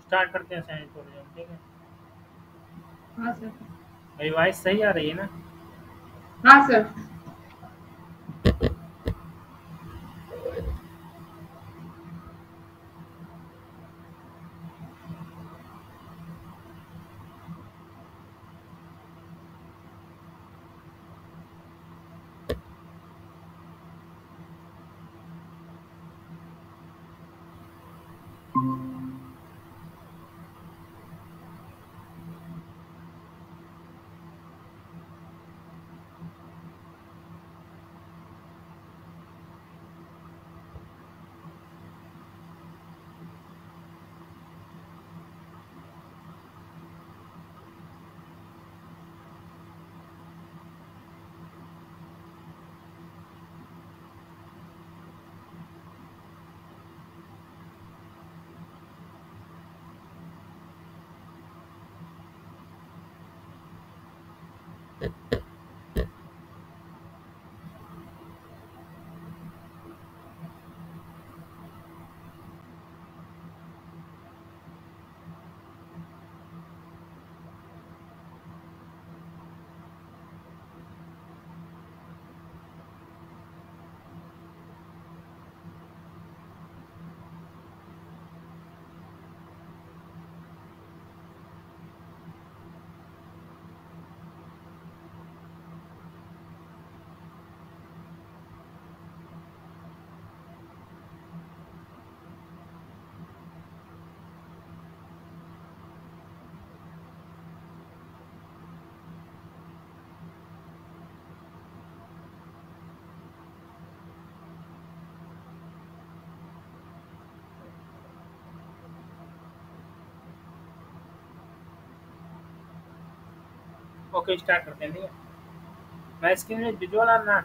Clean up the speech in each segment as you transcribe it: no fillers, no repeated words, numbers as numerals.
Start करते हैं science project, ठीक है। हाँ सर। मेरी वॉइस सही आ रही है ना? हाँ सर। ओके, स्टार्ट करते हैं, ठीक है। मैं स्क्रीन में विजुअल और ना,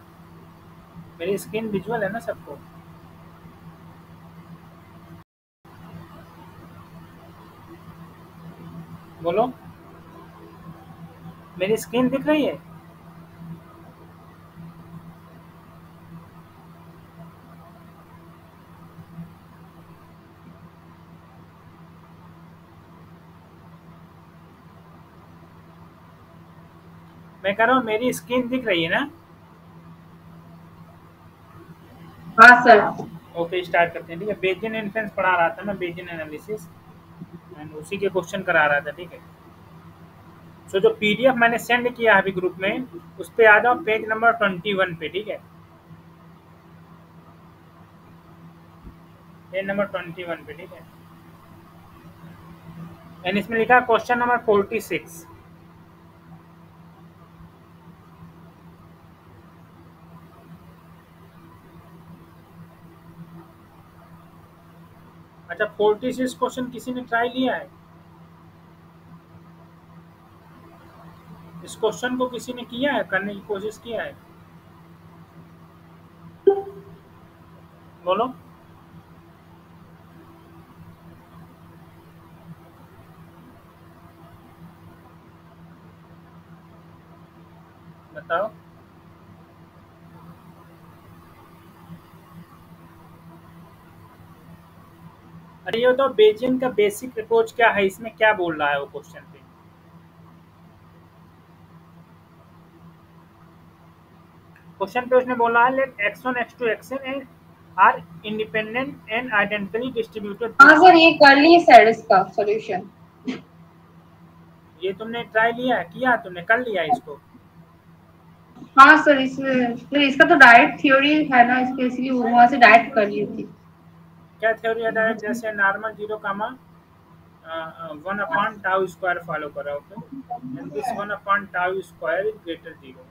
मेरी स्क्रीन विजुअल है ना सबको? बोलो, मेरी स्क्रीन दिख रही है? मैं कह रहा हूँ मेरी स्क्रीन दिख रही है ना? हाँ सर। ओके, स्टार्ट करते हैं, ठीक है। बेजियन इन्फ्लुएंस पढ़ा रहा था मैं, बेजियन एनालिसिस, एंड उसी के क्वेश्चन करा रहा था, ठीक है। सो जो पीडीएफ मैंने सेंड किया है अभी ग्रुप में, उस पे आ जाओ पेज नंबर 21 पे, ठीक है। पेज नंबर 21 पे, ठीक है। एंड इसमें लिखा है क्वेश्चन नंबर 46। अच्छा, 46 क्वेश्चन किसी ने ट्राई लिया है? इस क्वेश्चन को किसी ने किया है, करने की कोशिश किया है? बोलो। बताओ। अरे ये तो बेजियन का बेसिक अप्रोच क्या है, इसमें क्या बोल रहा है वो क्वेश्चन पे? क्वेश्चन पे उसने बोला है let x1 x2 xn are independent and identically distributed हाँ ग्रुप। सर, ये कर लिए सर इसका सॉल्यूशन। ये तुमने ट्राई लिया है, किया तुमने, कर लिया इसको? हाँ सर, इसका तो डायरेक्ट थ्योरी है ना इसके, इसलिए वो वहां से डायरेक्ट कर ली थी। क्या थ्योरी है डायरेक्ट? जैसे normal zero comma 1 upon tau square follow करा, okay, and this 1 upon tau square is greater zero.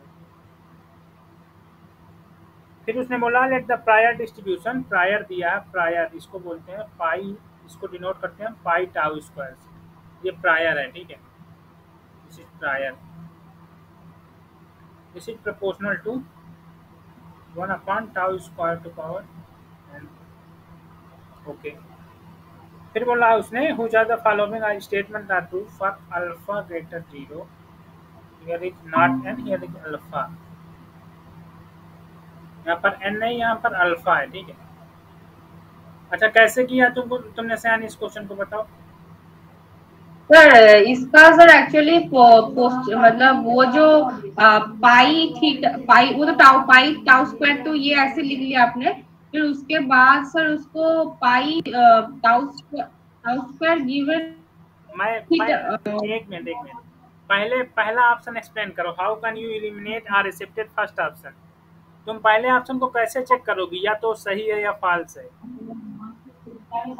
फिर उसने बोला let the prior distribution, prior दिया है, प्रायर इसको बोलते हैं पाई, इसको डिनोट करते हैं पाई टाउ स्क्वायर से। ये प्रायर है, ठीक है, this is prior, this is proportional to 1/टाउ square to power n. Okay, फिर बोला उसने which are the following are statement are true for alpha greater 0, here is not n, here is alpha, यहाँ पर N नहीं, यहाँ पर alpha है, ठीक है। अच्छा, कैसे किया तुमने सयान, इस क्वेश्चन को बताओ। सर इसका सर एक्चुअली पोस्ट मतलब वो जो पाई थीटा पाई वो तो टाउ स्क्वायर तो ये ऐसे लिख लिया आपने, फिर उसके बाद सर उसको पाई टाउ स्क्वायर गिवन मैं थीटा। एक मिनट पहले पहला ऑप्शन एक्सप्लेन करो, how can you eliminate are accepted first option. तुम पहले ऑप्शन को कैसे चेक करोगी, या तो सही है या फॉल्स है।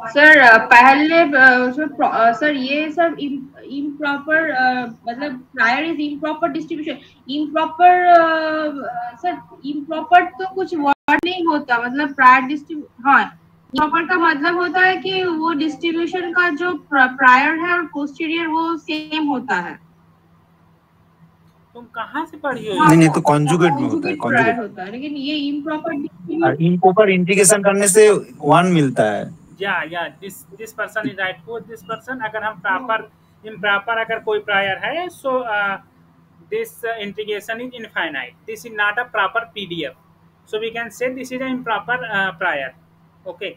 सर पहले सर ये सब इम्प्रॉपर मतलब prior is improper distribution, improper sir improper तो कुछ वर्ड नहीं होता, मतलब प्रायर डिस्ट्रीब्यूशन, हाँ इम्प्रॉपर का मतलब होता है कि वो डिस्ट्रीब्यूशन का जो प्रायर है और पोस्टीरियर वो सेम होता है। तुम कहाँ से पढ़ी हो नहीं ये? नहीं, तो कॉन्जुगेट में होता है, कॉन्जुगेट प्रायर कॉन्जुगेट। होता है, लेकिन ये इम्प्रॉपर इम्प्रॉपर इंटीग्रेशन करने से 1 मिलता है। या this person is right for this person, अगर हम प्रॉपर इम्प्रॉपर अगर कोई प्रायर है, so this integration is infinite, this is not a proper PDF, so we can say this is a improper prior. Okay,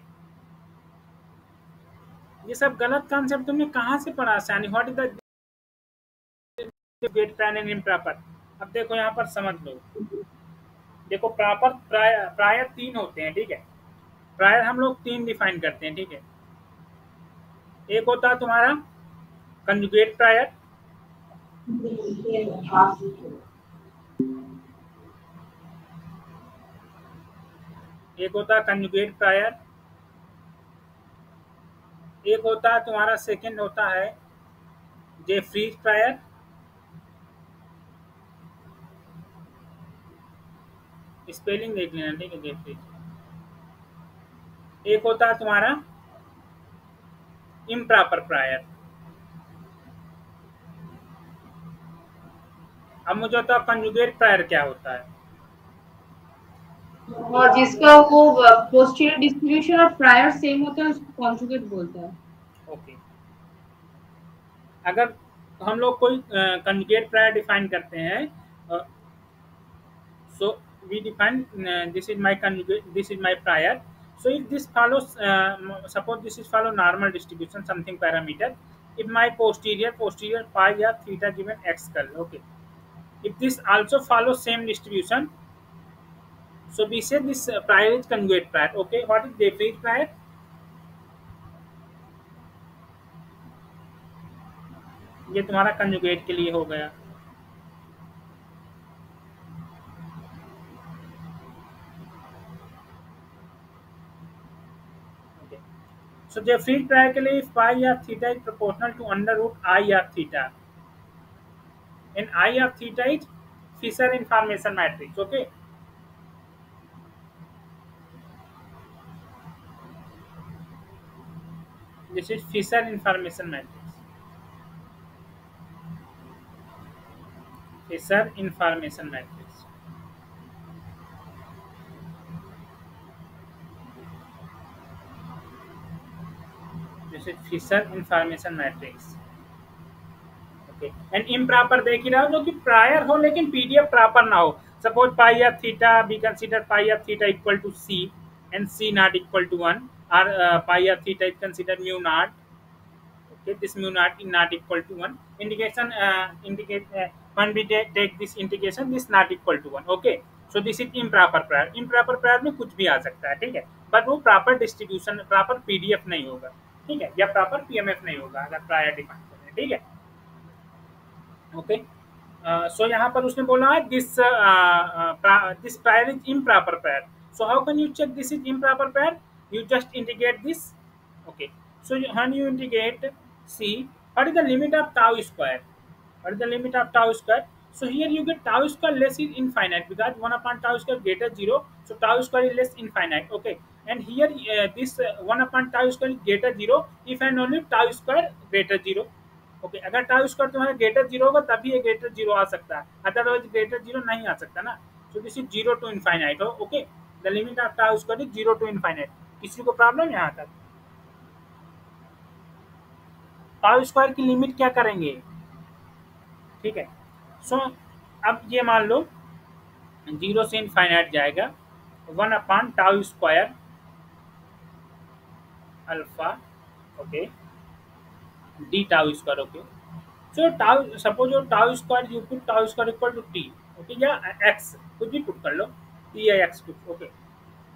ये सब गलत concept तुमने कहाँ से पढ़ा Sayani, what is the get prior and improper. अब देखो यहाँ पर समझ लो, देखो प्रॉपर प्रायर 3 होते हैं, ठीक है, प्रायर हम लोग 3 डिफाइन करते हैं, ठीक है। एक होता है तुम्हारा कंजुगेट प्रायर, एक होता है कंजुगेट प्रायर, एक होता है तुम्हारा सेकंड होता है जेफ्रीज प्रायर, स्पेलिंग देख लेना, ठीक है, जेफ्रीज। एक होता है तुम्हारा इम्प्रॉपर प्रायर। अब मुझे बताओ कंजुगेट प्रायर क्या होता है। और जिसका वो पोस्टीरियर डिस्ट्रीब्यूशन और प्रायर सेम होता है उसको कॉन्जुगेट बोलता है। ओके, अगर हम लोग कोई कंजुगेट प्रायर डिफाइन करते हैं, so we define this is my conjugate, this is my prior, so if this follows suppose this is follow normal distribution something parameter, if my posterior pi or theta given x kal, okay, if this also follows same distribution, so we say this prior is conjugate prior। okay, what is De Vries prior? ये तुम्हारा conjugate के लिए हो गया। So the field prior के लिए if pi or theta is proportional to under root I or theta, and I of theta is Fisher information matrix, okay। This is Fisher information matrix, Fisher information matrix। This is Fisher information matrix, okay। and improper देख ही रहा हो जो कि prior हो लेकिन PDF proper ना हो। Suppose pi of theta, we consider pi of theta equal to C and C not equal to 1, और pi of theta is consider mu naught, okay, this mu not equal to 1, indication indicate when we take this integration this not equal to 1, okay। so this is improper prior, improper prior में कुछ भी आ सकता है, ठीक है, but वो proper distribution proper PDF नहीं होगा, ठीक है, या प्रॉपर पीएमएफ नहीं होगा अगर प्रायर डिफाइन करें, ठीक है, ओके। सो यहाँ पर उसने बोला है this this prior is improper prior, so how can you check this is improper prior? You just integrate this, okay। so when you integrate, see what is the limit of tau square, what is the limit of tau square, so here you get tau square less is infinite because 1/tau square greater 0, So tau square is less infinite. Okay, and here this 1 upon tau square is greater 0 if and only tau square greater 0. Okay, अगर tau square तुम्हारा greater 0 होगा तभी ये greater 0 आ सकता है, otherwise greater 0 नहीं आ सकता ना. So this is 0 to infinite हो. Okay, the limit of tau square is 0 to infinite. किसी को प्रॉब्लम यहाँ तक? टाउ स्क्वायर की लिमिट क्या करेंगे? ठीक है. सो अब ये मान लो 0 से इनफाइनाइट जाएगा 1 upon tau square alpha. Okay, D tau square. Okay, so tau suppose tau square you put tau square equal to T. Okay, या एक्स कुछ भी पुट कर लो, टी या एक्स कुछ. Okay,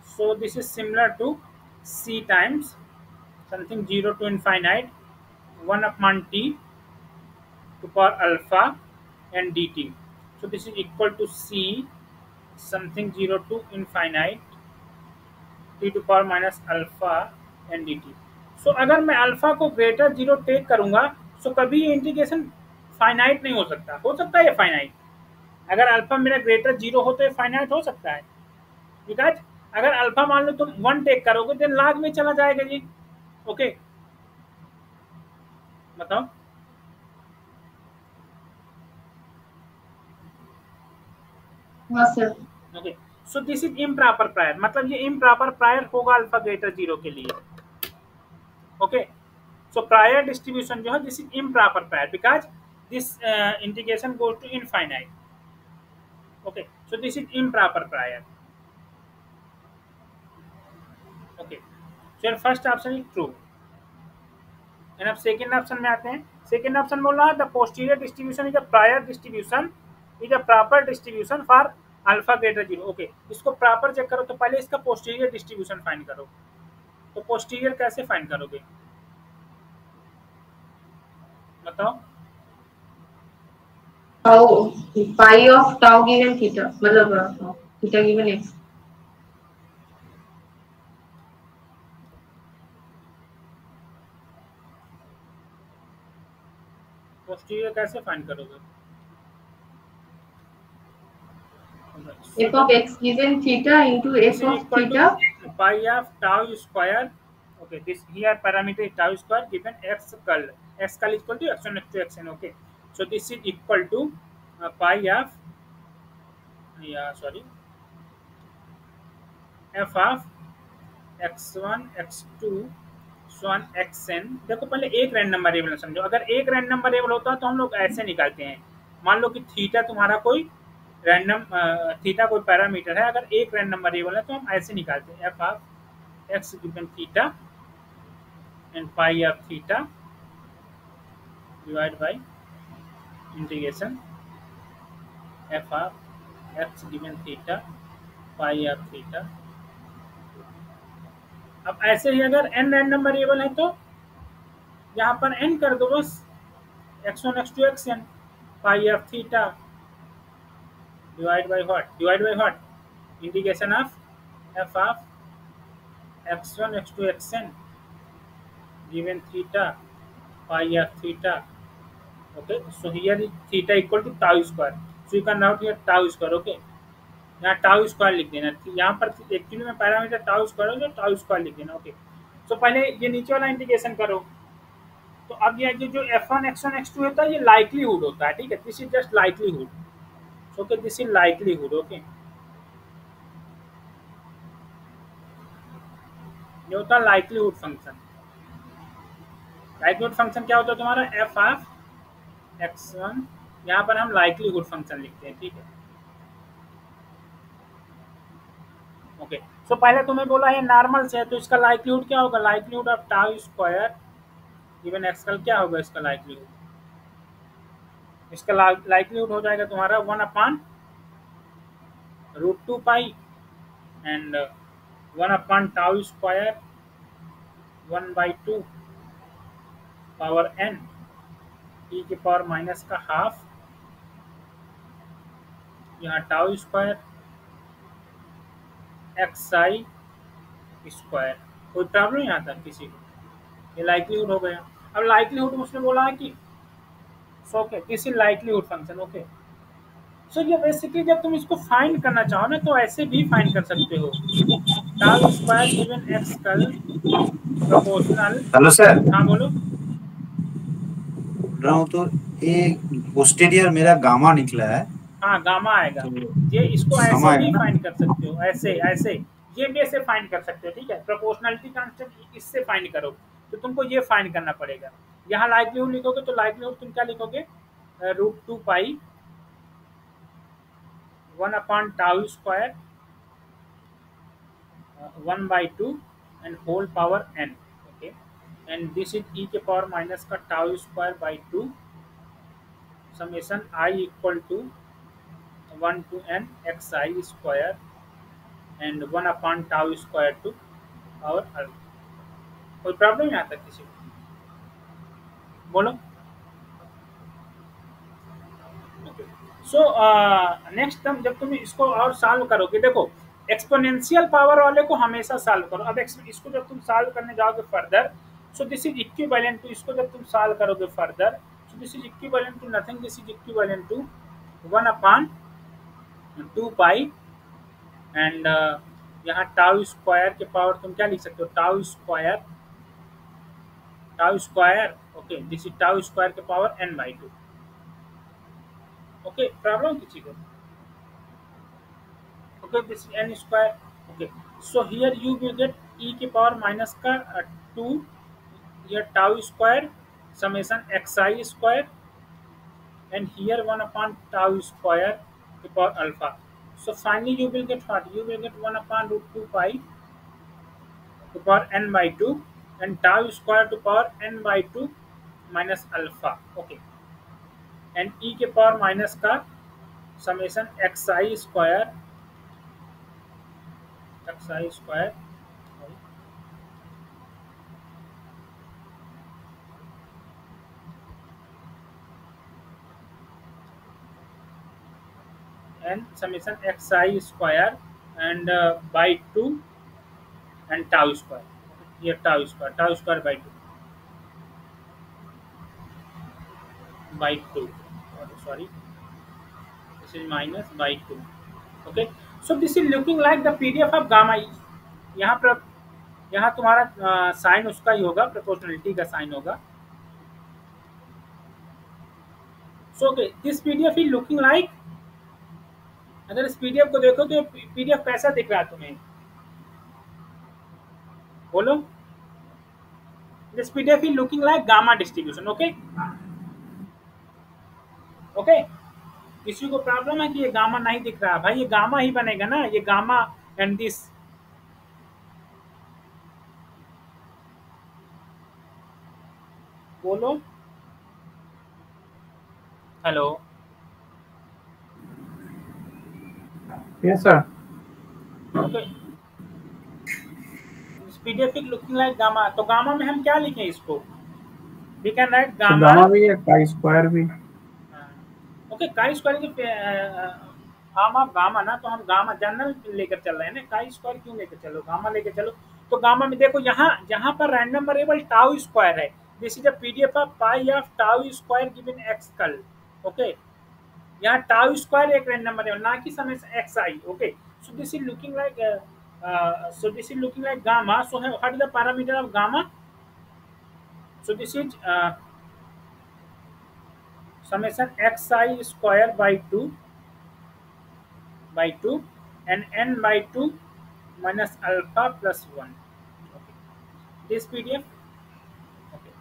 so this is similar to C times something 0 to infinite 1 upon T to power alpha and dt. So this is equal to c something 0 to infinite t to power minus alpha and dt. So अगर मैं alpha को greater 0 take करूंगा so कभी ये integration finite नहीं हो सकता है ये फाइनाइट. अगर अल्फा मेरा ग्रेटर 0 हो तो ये फाइनाइट हो सकता है, बिकॉज अगर अल्फा मान लो तुम 1 टेक करोगे देन लाग में चला जाएगा जी. ओके, बताओ. हाँ sir. Okay, so this is improper prior, मतलब ये इम्प्रॉपर प्रायर होगा अल्फा ग्रेटर 0 के लिए. ओके, सो प्रायर डिस्ट्रीब्यूशन जो है this is improper prior because this integration goes to infinite. Okay, so this is improper prior. Okay, so first option is true. And अब second option में आते हैं. Second option बोल रहा है the posterior distribution is a prior distribution is a proper distribution for alpha greater 0. Okay, इसको proper check करो तो पहले इसका पोस्टीरियर डिस्ट्रीब्यूशन फाइंड करो. तो पोस्टीरियर कैसे फाइंड करोगे बताओ. पाई ऑफ टाउ गिवन थीटा, मतलब थीटा गिवन एक्स. पोस्टीरियर कैसे फाइंड करोगे? f of x given theta into f of theta pi of tau square. Okay, this here parameter is tau square given x curl. X curl is equal to x1 x2 xn. Okay, so this is equal to pi of f of x1 x2 स्वान xn. देखो पहले एक random variable समझो. अगर एक random variable होता तो हम लोग ऐसे निकालते हैं. मान लो कि थीटा तुम्हारा कोई रैंडम थीटा कोई पैरामीटर है, अगर एक रैंडम वेरिएबल है तो हम ऐसे निकालते हैं F of x given theta and pi of theta divide by integration F of x given theta pi of theta. अब ऐसे ही अगर n रैंडम वेरिएबल है तो यहाँ पर n कर दो बस, x1 x2 xn pi of theta divide by what integration of f of x1 x2 xn given theta pi of theta. Okay, so here is theta equal to tau square, so you can write here tau square. Okay, यहाँ tau square लिख देना. यहाँ पर actually में parameter tau square है, जो tau square लिख देना. ओके, तो पहले ये नीचे वाला इंटीग्रेशन करो. तो अब ये जो f1 x1 x2 होता है ये लाइकलीहुड होता है. ठीक है, this is just likelihood. Okay, this is likelihood. Okay, ये होता है लाइकलीहुड फंक्शन. लाइकलीहुड फंक्शन क्या होता है तुम्हारा? F of x1. यहाँ पर हम लाइकलीहुड फंक्शन लिखते हैं. ठीक है, ओके. सो पहले तुम्हें बोला है नॉर्मल से, तो इसका लाइकलीहुड क्या होगा? Likelihood of tau square given x का क्या होगा इसका लाइकलीहुड? इसका लाइकलीहुड हो जाएगा तुम्हारा 1 upon √2 pi and 1 upon tau square 1/2 power n e के पावर माइनस का हाफ. यहाँ टाउ स्क्वायर xi स्क्वायर. कोई प्रॉब्लम यहाँ तक किसी को? ये लाइकलीहुड हो गया. अब लाइकलीहुड उसने बोला है कि so okay this is likelihood function. Okay, so ये बेसिकली जब तुम इसको फाइंड करना चाहो ना तो ऐसे भी फाइंड कर सकते हो, टाउ स्क्वायर गिवन एक्स कल प्रोपोर्शनल। हेलो सर, हाँ बोलो। बोल रहा हूँ तो ये पोस्टीरियर मेरा गामा निकला है, हाँ गामा आएगा। तो ये इसको गामा ऐसे आएगा भी ना। फाइंड कर सकते हो, ऐसे ऐसे ये भी ऐसे फाइंड कर सकते हो, ठीक है। प्रोपोर्शनलिटी कांस्टेंट इससे फाइंड करो तो तुमको ये फाइंड करना पड़ेगा। यहाँ लाइक्लीहुड लिखोगे तो लाइक्लीहुड तुम क्या लिखोगे, √2 पाई 1/टाउ square 1/2 and whole power n। Okay, and this is e के पावर माइनस का tau square by 2 summation i equal to 1 to n xi square and 1/टाउ स्क्वायर टू पावर अल्फा। कोई प्रॉब्लम यहाँ तक किसी को, बोलो। ओके, सो नेक्स्ट टर्म जब तुम इसको और सॉल्व करोगे, देखो एक्सपोनेंशियल पावर वाले को हमेशा सॉल्व करो। अब इसको जब तुम सॉल्व करने जाओगे further, so this is equivalent to, इसको जब तुम सॉल्व करोगे further, so this is equivalent to nothing, this is equivalent to 1/2 pi and यहाँ टाउ स्क्वायर के पावर तुम क्या लिख सकते हो, tau square. Okay, this is tau square के पावर n/2। ओके, प्रॉब्लम किसी को, okay, this is n square। okay, so here you will get e के पावर माइनस का 2, here tau square summation xi square and here 1/tau square के power alpha। so finally you will get what, you will get 1/√2 pi to power n/2 and tau square to power n/2 minus alpha। okay, and e के power minus का summation xi square and summation xi square and by 2 and tau square, here tau square by 2, sorry, this is minus by 2। okay, so this is looking like the pdf of gamma e। यहाँ पर यहाँ तुम्हारा sign उसका ही होगा, proportionality का sign होगा। सो okay, this PDF is looking like, अगर इस पीडीएफ को देखो तो पीडीएफ कैसा दिख रहा है तुम्हें, बोलो। This PDF is looking like gamma distribution. Okay okay, किसी को प्रॉब्लम है कि ये गामा नहीं दिख रहा, भाई ये गामा ही बनेगा ना, ये गामा एंड दिस। बोलो, hello. Yes sir. Okay, PDF is looking like gamma, तो गामा में हम क्या लिखें इसको, वी कैन राइट गामा भी है, काई स्क्वायर भी। ओके, काई स्क्वायर की हम आप गामा ना, तो हम गामा जनरल लेकर चल रहे हैं ना, काई स्क्वायर क्यों लेकर चलो, गामा लेकर चलो। तो गामा में देखो यहाँ जहाँ पर रैंडम वेरिएबल टाउ स्क्वायर है, this is a PDF of pi of tau square given x कल। ओके, यहाँ टाउ स्क्वायर एक रैंडम वेरिएबल, ना कि समय x I. Okay, so this is looking like gamma. So what is the parameter of gamma, so this is summation xi square by 2 and n/2 minus alpha plus 1। okay, this pdf। okay,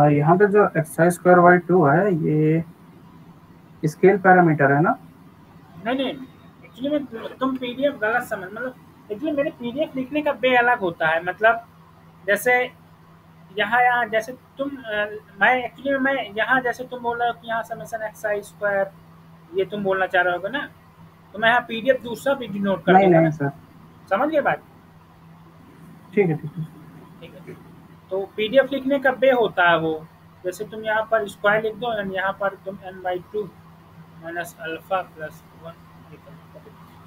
यहाँ पे जो x square by 2 है ये scale parameter है ना? नहीं, actually में तुम पीडीएफ गलत समझ, मतलब एक्चुअली मेरे पीडीएफ लिखने का वे अलग होता है, मतलब जैसे यहाँ जैसे तुम मैं यहाँ जैसे तुम बोल रहे हो कि यहाँ समेशन xi स्क्वायर, ये तुम बोलना चाह रहे हो ना, तो मैं यहाँ पीडीएफ दूसरा भी डिनोट कर दूंगा। नहीं सर, समझ गए बात? ठीक है। तो पीडीएफ लिखने का वे होता है वो, जैसे तुम यहाँ पर स्क्वायर लिख दो एंड यहाँ पर तुम n/2 माइनस अल्फा प्लस 1।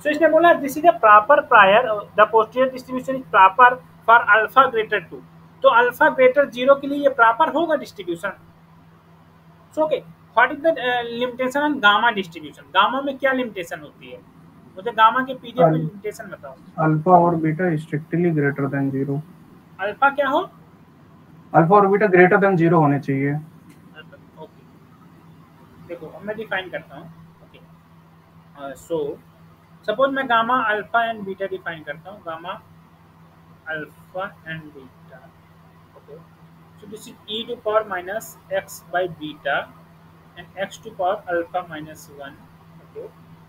सो इसने बोला this is a proper prior, the posterior distribution is proper for alpha greater 2। तो अल्फा ग्रेटर 0 के लिए ये प्रॉपर होगा distribution. So okay, what is the limitation on gamma distribution? Gamma में क्या limitation होती है? मुझे गामा के पीडीएफ में लिमिटेशन बताओ। अल्फा और beta strictly greater than 0। Alpha क्या हो? अल्फा और बीटा ग्रेटर देन 0 होने चाहिए। ओके, देखो अब मैं डिफाइन करता हूँ। ओके, सो सपोज मैं gamma alpha and beta define करता हूँ, gamma alpha and beta. Okay, so this is e to power minus x by beta and x to power alpha minus 1। okay,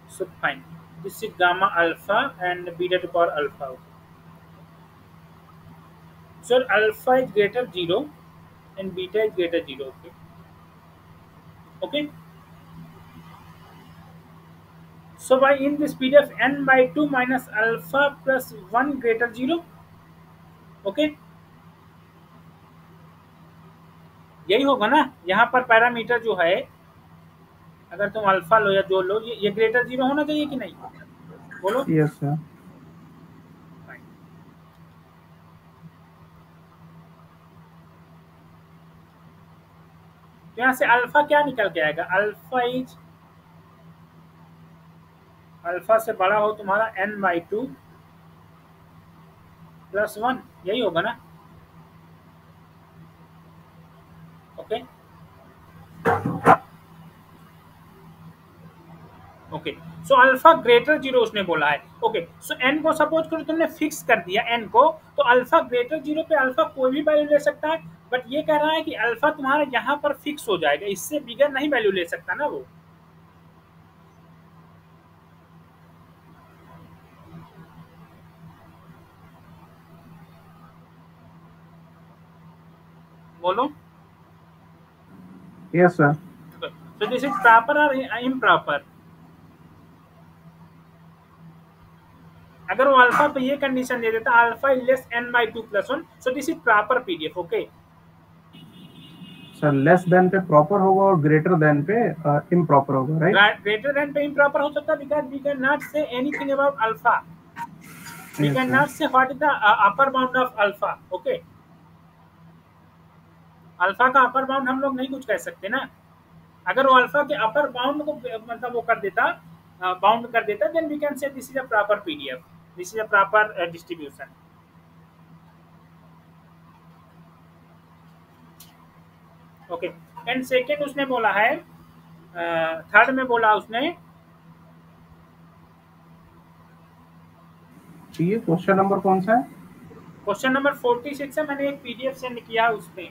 so fine, this is gamma alpha and beta to power alpha। so alpha is greater 0 and beta is greater 0। okay, okay, so by in this PDF n/2 minus alpha plus 1 greater 0। okay, यही होगा ना? यहाँ पर parameter जो है, अगर तुम alpha लो या जो लो, ये ग्रेटर 0 होना चाहिए कि नहीं? बोलो। Yes sir. तो यहाँ से अल्फा क्या निकल के आएगा? अल्फा से बड़ा हो तुम्हारा n/2 प्लस 1, यही होगा ना? Okay, okay, so alpha greater 0 उसने बोला है। ओके, सो n को सपोज करो तुमने फिक्स कर दिया n को, तो अल्फा ग्रेटर 0 पे अल्फा कोई भी वैल्यू ले सकता है, बट ये कह रहा है कि अल्फा तुम्हारा यहाँ पर फिक्स हो जाएगा, इससे बिगर नहीं वैल्यू ले सकता ना वो। बोलो। Yes sir. so this is proper or improper? अगर वो अल्फा पे ये कंडीशन दे देता alpha is less n/2 plus 1, so this is proper PDF. Okay sir, less than पे प्रॉपर होगा और ग्रेटर देन पे इम्प्रॉपर होगा, राइट? ग्रेटर देन पे इम्प्रॉपर हो सकता है because we can not say anything about alpha, we can not say what is the upper bound of alpha. Okay, alpha का अपर बाउंड हम लोग नहीं कुछ कह सकते ना। अगर वो अल्फा के अपर बाउंड को मतलब वो कर देता, बाउंड कर देता, then we can say this is a proper PDF, this is a proper distribution. Okay, and second उसने बोला है, थर्ड में बोला उसने, ये क्वेश्चन नंबर कौन सा है? क्वेश्चन नंबर 46 है, मैंने एक पीडीएफ सेंड किया है उस पे।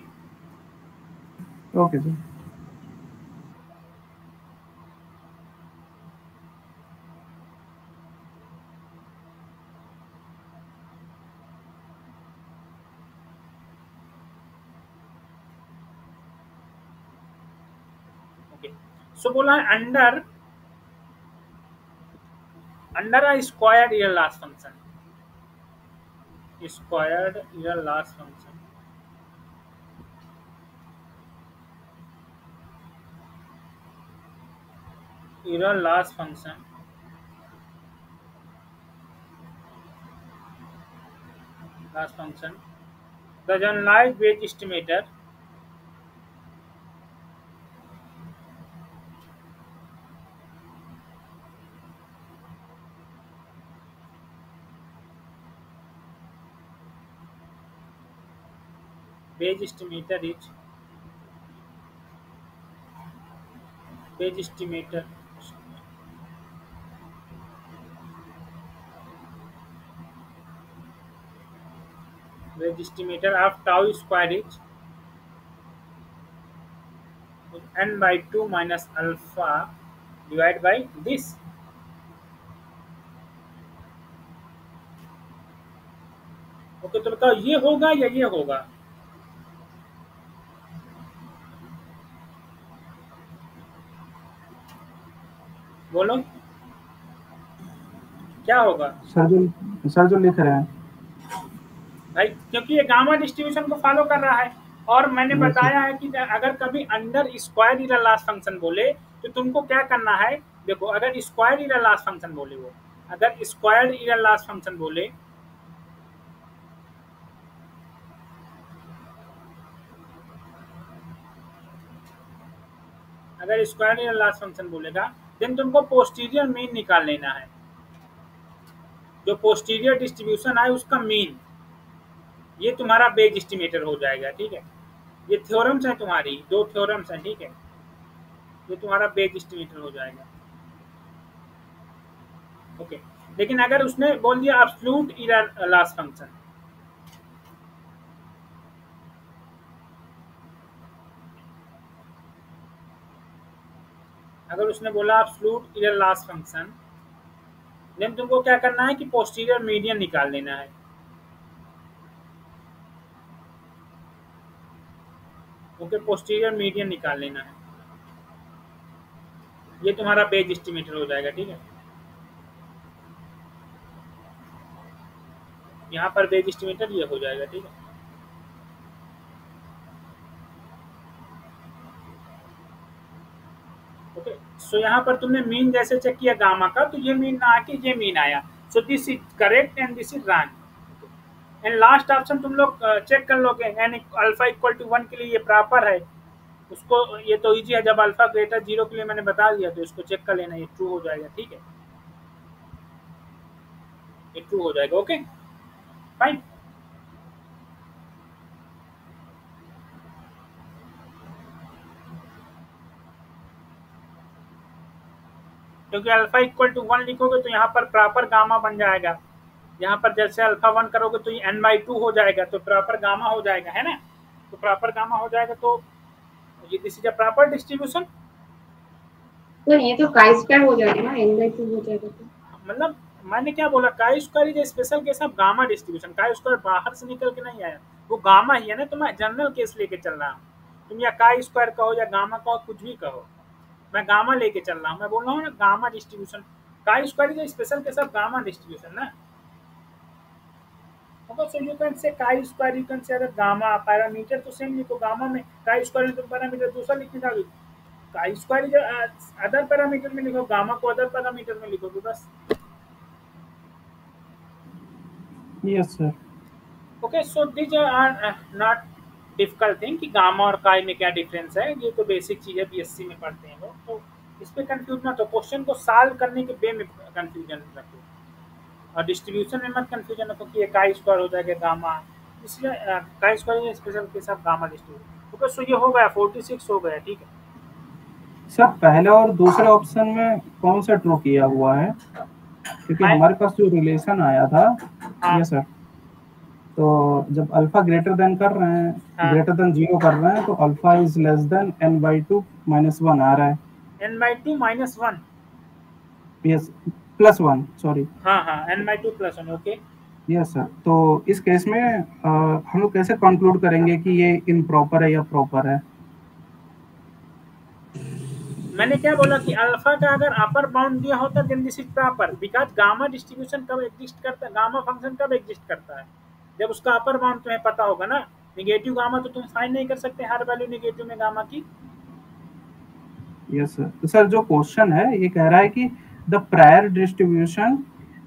Okay sir. ओके, सो बोला है under a squared real large function, squared real large function, real large function the generalized Bayes estimator Bayes estimator is Bayes estimator Bayes estimator of tau square is n/2 minus alpha divided by this। Okay, तो बताओ ये होगा या ये होगा? बोलो क्या होगा? सर जो लिख रहे हैं भाई, क्योंकि ये गामा डिस्ट्रीब्यूशन को फॉलो कर रहा है, और मैंने बताया है कि अगर कभी under square error loss function बोले तो तुमको क्या करना है। देखो अगर स्क्वायर इरर लॉस फंक्शन बोले, वो अगर स्क्वायर इरर लॉस फंक्शन बोले, अगर स्क्वायर इरर लॉस फंक्शन बोलेगा देन तुमको पोस्टीरियर मीन निकाल लेना है। जो पोस्टीरियर डिस्ट्रीब्यूशन है उसका मीन, ये तुम्हारा बेज एस्टिमेटर हो जाएगा। ठीक है, ये थ्योरम्स है तुम्हारी, 2 थ्योरम्स हैं। ठीक है, ये तुम्हारा बेज एस्टिमेटर हो जाएगा। ओके, लेकिन अगर उसने बोल दिया एब्सोल्यूट इरर लॉस फंक्शन, अगर उसने बोला absolute error loss function, then तुमको क्या करना है कि पोस्टीरियर मीडियन निकाल लेना है। ओके, पोस्टीरियर मीडियन निकाल लेना है, ये तुम्हारा बेज एस्टिमेटर हो जाएगा। ठीक है, यहाँ पर बेज एस्टिमेटर ये हो जाएगा। ठीक है, ओके। सो यहाँ पर तुमने मीन जैसे चेक किया गामा का, तो ये मीन ना आके ये मीन आया। सो this is correct and this is wrong. And last option तुम लोग चेक कर लोगे, यानी अल्फा इक्वल टू 1 के लिए ये प्रॉपर है उसको, ये तो इजी है। जब अल्फा ग्रेटर 0 के लिए मैंने बता दिया तो इसको चेक कर लेना, ये ट्रू हो जाएगा। ठीक है, ये ट्रू हो जाएगा। Okay fine. क्योंकि अल्फा इक्वल टू 1 लिखोगे तो यहाँ पर प्रॉपर गामा बन जाएगा। यहाँ पर जैसे अल्फा 1 करोगे तो ये n/2 हो जाएगा, तो प्रॉपर गामा हो जाएगा, है ना। तो प्रॉपर गामा हो जाएगा, तो ये this is a proper distribution. तो ये तो काई स्क्वायर हो जाएगा ना, n/2 हो जाएगा। तो मतलब मैंने क्या बोला, chi square is special case of gamma distribution. Chi square बाहर से निकल के नहीं आया, वो गामा ही है ना। तो मैं जनरल केस लेके चल रहा हूँ, तुम या काई स्क्वायर कहो या गामा कहो, कुछ भी कहो, मैं गामा लेके चल रहा हूँ। मैं बोल रहा हूँ ना gamma distribution, chi square is special case of gamma distribution ना। So you can say chi square, you can say अगर गामा पैरामीटर तो सेम लिखो, गामा में chi square में तुम पैरामीटर दूसरा लिखने जाओगे, chi square जो अदर पैरामीटर में लिखो, गामा को अदर पैरामीटर में लिखोगे बस। Yes sir. Okay, so this are not difficult thing कि गामा और काई में क्या डिफरेंस है, ये तो बेसिक चीज है, बीएससी में पढ़ते हैं लोग, तो इस पे कंफ्यूज मत हो। क्वेश्चन को सॉल्व करने के वे में कंफ्यूजन रखो, और डिस्ट्रीब्यूशन में मत कंफ्यूजन रखो कि ये काई स्क्वायर हो जाएगा गामा, इसलिए काई स्क्वायर स्पेशल के साथ गामा डिस्ट्रीब्यूशन। ओके, सो ये हो गया 46 हो गया। ठीक है सर, पहले और दूसरे ऑप्शन में कौन सा ट्रू किया हुआ है? क्योंकि हमारे पास जो रिलेशन आया था, ये सर, तो जब अल्फा ग्रेटर देन कर रहे हैं, ग्रेटर देन 0 कर रहे हैं, तो alpha is less than n/2 - 1 आ रहा है। n/2 - 1, yes, +1, sorry. हाँ n/2 + 1। Okay, yes sir. तो इस केस में हम लोग कैसे कंक्लूड करेंगे कि ये इम्प्रॉपर है या प्रॉपर है? मैंने क्या बोला कि अल्फा का अगर अपर बाउंड दिया होता then this is proper, because gamma distribution कब एग्जिस्ट करता है, गामा फंक्शन कब एग्जिस्ट करता है, जब उसका अपर बाउंड तुम्हें पता होगा ना। नेगेटिव गामा तो तुम फाइंड नहीं कर सकते हर वैल्यू नेगेटिव में गामा की। Yes sir. तो सर जो क्वेश्चन है ये कह रहा है कि the prior distribution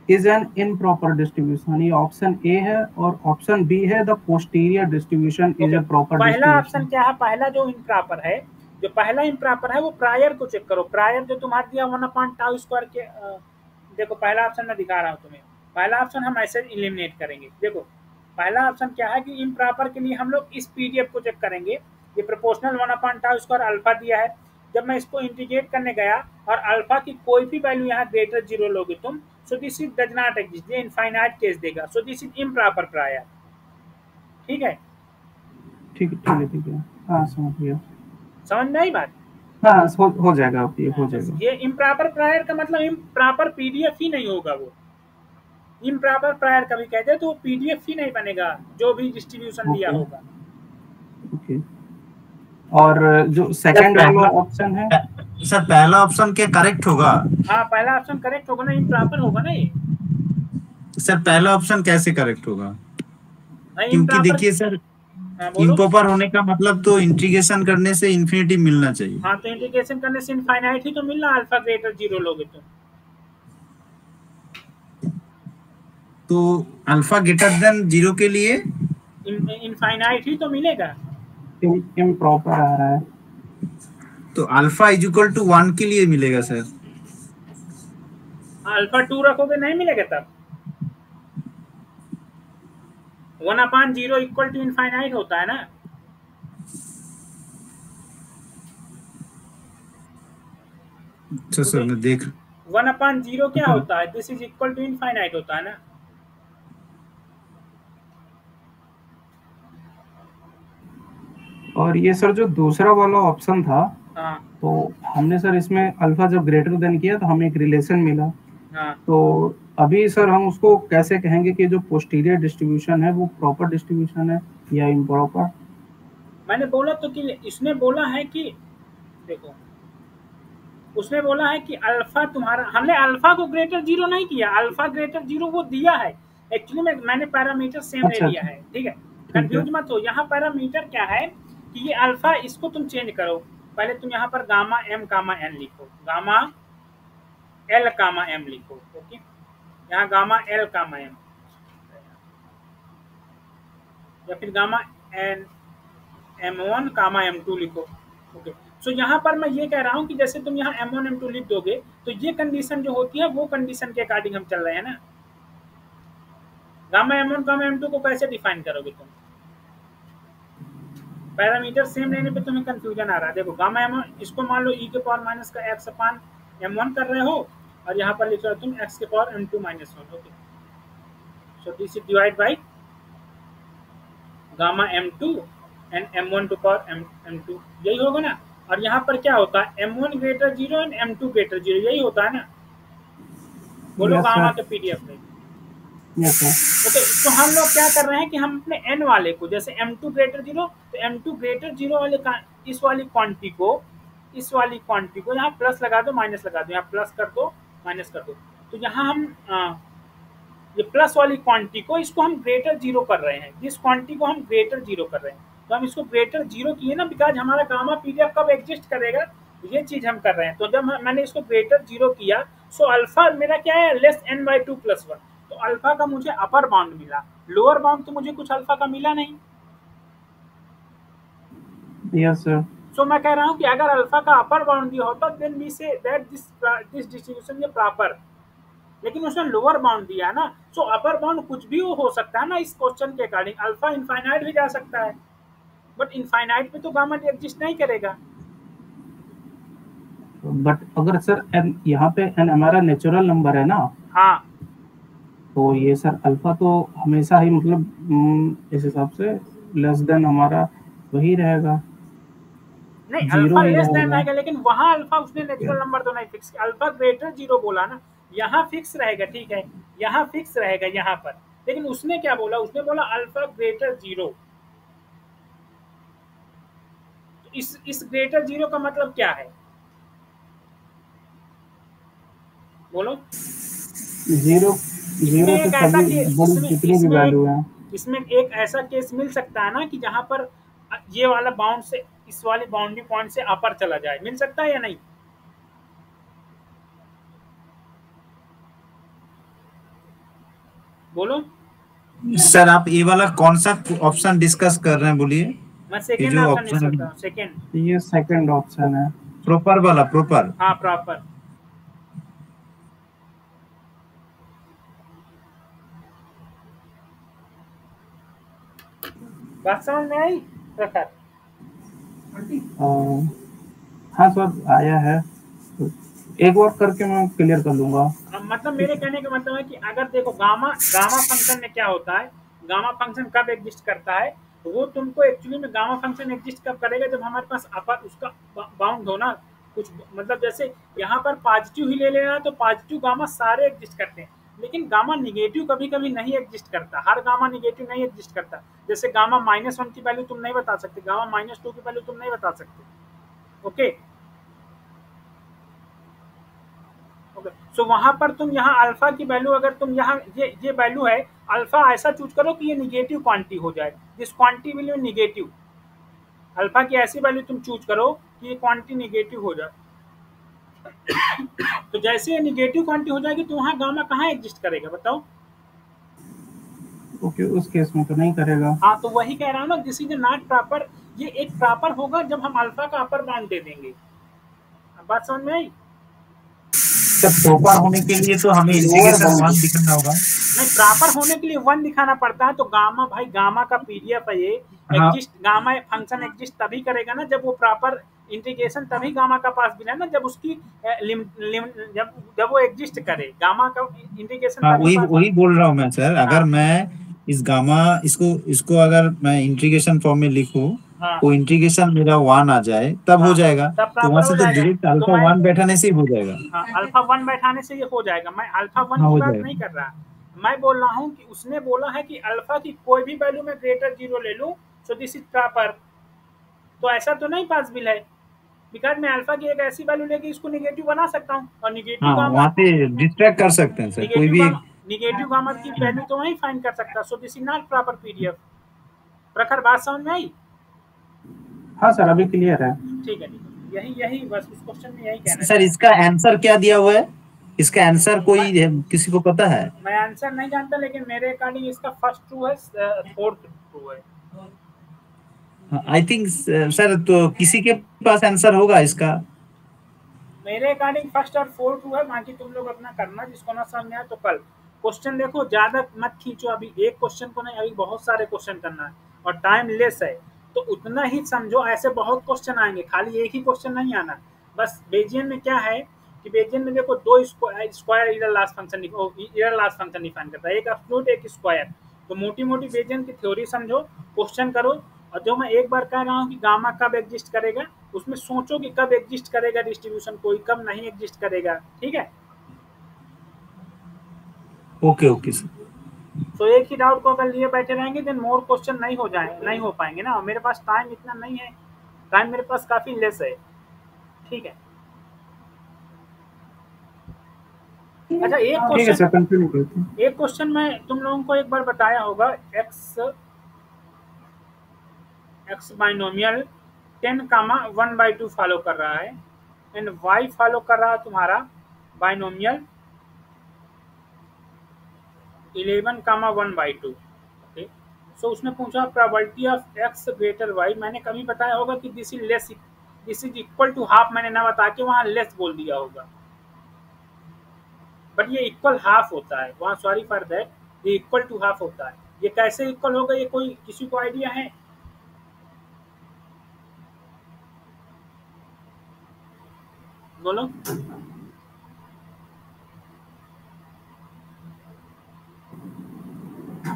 is an improper distribution, ये ऑप्शन ए है, और ऑप्शन बी है the posterior distribution is a proper distribution. पहला ऑप्शन क्या है, पहला जो इम्प्रॉपर है, जो पहला इम्प्रॉपर है वो प्रायर को चेक करो। प्रायर जो तुम्हारा दिया 1/τ² के, देखो पहला ऑप्शन मैं दिखा रहा हूँ तुम्हें, पहला ऑप्शन हम ऐसे एलिमिनेट करेंगे। देखो पहला ऑप्शन क्या है कि इम्प्रॉपर के लिए हम लोग इस पीडीएफ को चेक करेंगे, ये प्रोपोर्शनल 1/τ² अल्फा दिया है। जब मैं इसको इंटीग्रेट करने गया और अल्फा की कोई भी वैल्यू यहाँ ग्रेटर 0 लोगे तुम, सो this is does not exist, ये इनफाइनाइट केस देगा, सो दिस इज इम्प्रॉपर प्रायर। ठीक है, ठीक है। हाँ, समझ गया, समझ में आई बात? हाँ, हो जाएगा, ये हो जाएगा। ये इम्प्रॉपर प्रायर का मतलब इम्प्रॉपर पीडीएफ ही नहीं होगा, वो इम्प्रॉपर प्रायर कभी कहते हैं तो वो पीडीएफ ही नहीं बनेगा जो भी डिस्ट्रीब्यूशन दिया होगा। ओके, और जो सेकंड वाला ऑप्शन है सर, पहला ऑप्शन क्या करेक्ट होगा? हाँ, पहला ऑप्शन करेक्ट होगा ना, इम्प्रॉपर होगा ना ये। सर पहला ऑप्शन कैसे करेक्ट होगा? क्योंकि देखिए सर, हाँ बोलो। इम्प्रॉपर होने का मतलब तो इंटीग्रेशन करने से इन्फिनिटी मिलना चाहिए। हाँ तो इंटीग्रेशन करने से इनफाइनाइट ही तो मिल रहा, अल्फा ग्रेटर 0 लोगे तो अल्फा ग्रेटर देन 0 के लिए इनफाइनाइट ही तो मिलेगा। इम्प्रॉपर आ रहा है। तो अल्फा इज इक्वल टू 1 के लिए मिलेगा सर। अल्फा 2 रखोगे नहीं मिलेगा तब। 1/0 इक्वल टू इनफाइनाइट होता है ना। अच्छा सर मैं देख 1/0 क्या होता है, this is equal to infinite होता है ना। और ये सर जो दूसरा वाला ऑप्शन था, हाँ तो हमने सर इसमें अल्फा जब ग्रेटर देन किया तो हमें एक रिलेशन मिला। हाँ तो अभी सर हम उसको कैसे कहेंगे कि जो पोस्टीरियर डिस्ट्रीब्यूशन है वो प्रॉपर डिस्ट्रीब्यूशन है या इम्प्रॉपर? मैंने बोला तो कि इसने बोला है कि देखो, उसने बोला है कि अल्फा तुम्हारा, हमने अल्फा को ग्रेटर 0 नहीं किया, अल्फा ग्रेटर 0 वो दिया है एक्चुअली में, मैंने पैरामीटर सेम ले अच्छा, लिया है, ठीक है, कंफ्यूज मत हो। यहाँ पैरामीटर क्या है कि ये अल्फा, इसको तुम चेंज करो, पहले तुम यहाँ पर गामा एम कामा एन लिखो, गामा एल कामा एम लिखो, ओके, यहाँ गामा एल कामा एम या फिर गामा एन M1 कामा M2 लिखो, ओके। सो यहाँ पर मैं ये कह रहा हूँ कि जैसे तुम यहाँ M1 M2 लिख दोगे तो ये कंडीशन जो होती है वो कंडीशन के अकॉर्डिंग हम चल रहे हैं ना। गामा M1 गामा M2 को कैसे डिफाइन करोगे तुम, पैरामीटर सेम लेने पे तुम्हें कंफ्यूजन आ रहा है। देखो गामा M1 इसको मान लो e के पावर माइनस का x अपान M1 कर रहे हो और यहाँ पर लिख रहे हो तुम x के power M2 minus 1, okay. So this is divide by gamma M2 and M1 to power M2, यही होगा ना। और यहाँ पर क्या होता है, M1 greater 0 and M2 greater 0, यही होता है ना। बोलो Yes, गामा sir. के पीडीएफ में। Yes sir. ओके, तो हम लोग क्या कर रहे हैं कि हम अपने n वाले को, जैसे M2 ग्रेटर 0 तो M2 ग्रेटर 0 वाले इस वाली क्वांटिटी को यहाँ प्लस लगा दो, माइनस लगा दो, यहाँ प्लस कर दो, माइनस कर दो। तो यहाँ हम ये प्लस वाली क्वांटिटी को, इसको हम ग्रेटर 0 कर रहे हैं, जिस क्वांटिटी को हम ग्रेटर 0 कर रहे हैं तो हम इसको ग्रेटर 0 किए ना, बिकॉज हमारा गामा पीडीएफ कब एग्जिस्ट करेगा, ये चीज हम कर रहे हैं। तो जब मैंने इसको ग्रेटर 0 किया, सो अल्फा मेरा क्या है, लेस n/2 + 1, तो अल्फा का मुझे अपर बाउंड मिला, लोअर बाउंड तो मुझे कुछ अल्फा का मिला नहीं। Yes sir. सो मैं कह रहा हूँ कि अगर अल्फा का अपर बाउंड दिया होता then we say that this distribution is proper, लेकिन उसने लोअर बाउंड दिया है ना। सो अपर बाउंड कुछ भी हो सकता है ना इस क्वेश्चन के अकॉर्डिंग, अल्फा इनफाइनाइट भी जा सकता है, बट इनफाइनाइट पे तो गामा एग्जिस्ट नहीं करेगा। बट अगर सर n यहाँ पे n हमारा नेचुरल नंबर है ना, हाँ तो ये सर अल्फा तो हमेशा ही मतलब इस हिसाब से लेस देन हमारा वही रहेगा, नहीं, 0 अल्फा ही लेस देन रहेगा। रहेगा, लेकिन वहां अल्फा उसने नेचुरल नंबर तो नहीं फिक्स किया, अल्फा ग्रेटर 0 बोला ना, यहाँ फिक्स रहेगा, ठीक है, यहाँ फिक्स रहेगा यहाँ पर, लेकिन उसने क्या बोला, उसने बोला अल्फा ग्रेटर 0। तो इस ग्रेटर 0 का मतलब क्या है, बोलो। 0 इसमें से एक ऐसा सभी केस, बड़ी जितनी भी वैल्यू है, इसमें एक ऐसा केस मिल सकता है ना कि जहां पर ये वाला बाउंड से इस वाली बाउंड्री पॉइंट से अपर चला जाए, मिल सकता है या नहीं। बोलो सर आप ये वाला कौन सा ऑप्शन डिस्कस कर रहे हैं बोलिए। मैं ये सेकेंड जो ऑप्शन ऑप्शन करता हूँ, सेकेंड। ये सेकंड ऑप्शन है। प्रॉपर वाला, प्रॉपर। हाँ प्रॉपर। बात समझ में आई प्रखर? हाँ सर आया है, एक बार करके मैं क्लियर कर लूंगा। मतलब मेरे कहने का मतलब है कि अगर देखो गामा फंक्शन में क्या होता है, गामा फंक्शन कब एग्जिस्ट करता है, वो तुमको एक्चुअली में गामा फंक्शन एग्जिस्ट कब करेगा, जब हमारे पास अपर उसका बाउंड हो ना कुछ, मतलब जैसे यहाँ पर पॉजिटिव ही ले लेना तो पॉजिटिव गामा सारे एग्जिस्ट करते हैं, लेकिन गामा निगेटिव कभी कभी नहीं एग्जिस्ट करता, हर गामा निगेटिव नहीं एग्जिस्ट करता। जैसे गामा -1 की वैल्यू तुम नहीं बता सकते, गामा -2 की वैल्यू तुम नहीं बता सकते, ओके। सो वहां पर तुम यहाँ अल्फा की वैल्यू, अगर तुम यहाँ ये वैल्यू है अल्फा, ऐसा चूज करो कि ये निगेटिव क्वांटिटी हो जाए, this quantity will be negative. Alpha की ऐसी वैल्यू तुम चूज करो कि ये क्वांटिटी नेगेटिव हो जाए। तो जैसे ये नेगेटिव क्वांटिटी हो जाएगी तो वहाँ गामा कहाँ एग्जिस्ट करेगा बताओ? ओके, उस केस में तो नहीं करेगा। हाँ, तो वही कह रहा हूँ ना, दिस इज नॉट प्रॉपर। ये एक प्रॉपर होगा जब हम अल्फा का अपर बाउंड दे देंगे। बात समझ में आई? जब प्रॉपर होने के लिए तो हमें इंटीग्रेशन 1 दिखाना होगा। नहीं, प्रॉपर होने के लिए 1 दिखाना पड़ता है। तो गामा भाई, गामा का पीडीएफ है ये। हाँ। एग्जिस्ट गामा फंक्शन एग्जिस्ट तभी करेगा ना जब वो प्रॉपर इंटीग्रेशन, तभी गामा का पास भी है ना जब उसकी जब वो एग्जिस्ट करे गामा का इंटीग्रेशन। हाँ, वही बोल रहा हूँ मैं सर। अगर मैं इस गामा इसको अगर मैं इंटीग्रेशन फॉर्म में लिखूं, तो इंटीग्रेशन मेरा 1 आ जाए तब हो जाएगा। तो वहां से तो डायरेक्ट अल्फा 1 बैठाने से ही हो जाएगा। हाँ, अल्फा 1 बैठाने से ये हो जाएगा। मैं अल्फा 1 की बात नहीं कर रहा, मैं बोल रहा हूँ कि उसने बोला है कि अल्फा की कोई भी वैल्यू में ग्रेटर 0 ले लूं, सो दिस इज प्रॉपर। तो ऐसा तो नहीं पॉसिबल है, बिकॉज मैं अल्फा की एक ऐसी वैल्यू लेके इसको नेगेटिव बना सकता हूँ। और नेगेटिव गामा वहां पे डिस्ट्रैक्ट कर सकते हैं सर, कोई भी नेगेटिव गामा की वैल्यू तो वही फाइंड कर सकता। सो this is not proper PDF. प्रखर बात समझ में आई? हाँ सर, अभी क्लियर है। ठीक है, यही बस उस क्वेश्चन में यही कहना सर। इसका आंसर क्या दिया हुआ है? इसका आंसर कोई किसी को पता है? मैं आंसर नहीं जानता, लेकिन मेरे अकॉर्डिंग इसका फर्स्ट ट्रू है, फोर्थ ट्रू है। आई थिंक सर, तो किसी के पास आंसर होगा इसका? मेरे अकॉर्डिंग फर्स्ट और फोर्थ ट्रू है। बाकी तुम लोग अपना करना, जिसको ना समझ में आए तो कल क्वेश्चन देखो, ज्यादा मत खींचो। अभी एक क्वेश्चन को नहीं, अभी बहुत सारे क्वेश्चन करना है और टाइम लेस है, तो उतना ही समझो। ऐसे बहुत क्वेश्चन आएंगे, खाली एक ही क्वेश्चन नहीं आना। बस बेजियन में क्या है कि बेजियन में देखो, दो square error loss function define करता है, एक एब्सोल्यूट एक स्क्वायर। तो मोटी मोटी बेजियन की थ्योरी समझो, क्वेश्चन करो। और जो मैं एक बार कह रहा हूँ कि गामा कब एग्जिस्ट करेगा, उसमें सोचो कि कब एग्जिस्ट करेगा डिस्ट्रीब्यूशन, कोई कब नहीं एग्जिस्ट करेगा। ठीक है, ओके सर। तो एक ही डाउट को अगर लिए बैठे रहेंगे देन मोर क्वेश्चन नहीं हो पाएंगे ना। मेरे पास टाइम इतना नहीं है, टाइम मेरे पास काफी लेस है। ठीक है, अच्छा एक क्वेश्चन मैं तुम लोगों को एक बार बताया होगा। एक्स बाइनोमियल 10,1/2 फॉलो कर रहा है एंड वाई फॉलो कर रहा है तुम्हारा बाइनोमियल 11,1/2। ओके, सो उसने पूछा probability of X greater Y. मैंने कभी बताया होगा कि this is equal to half. मैंने ना बता के वहाँ लेस बोल दिया होगा, बट ये इक्वल हाफ होता है वहाँ। सॉरी फॉर दैट, ये इक्वल टू हाफ होता है। ये कैसे इक्वल होगा, ये कोई किसी को आइडिया है? बोलो।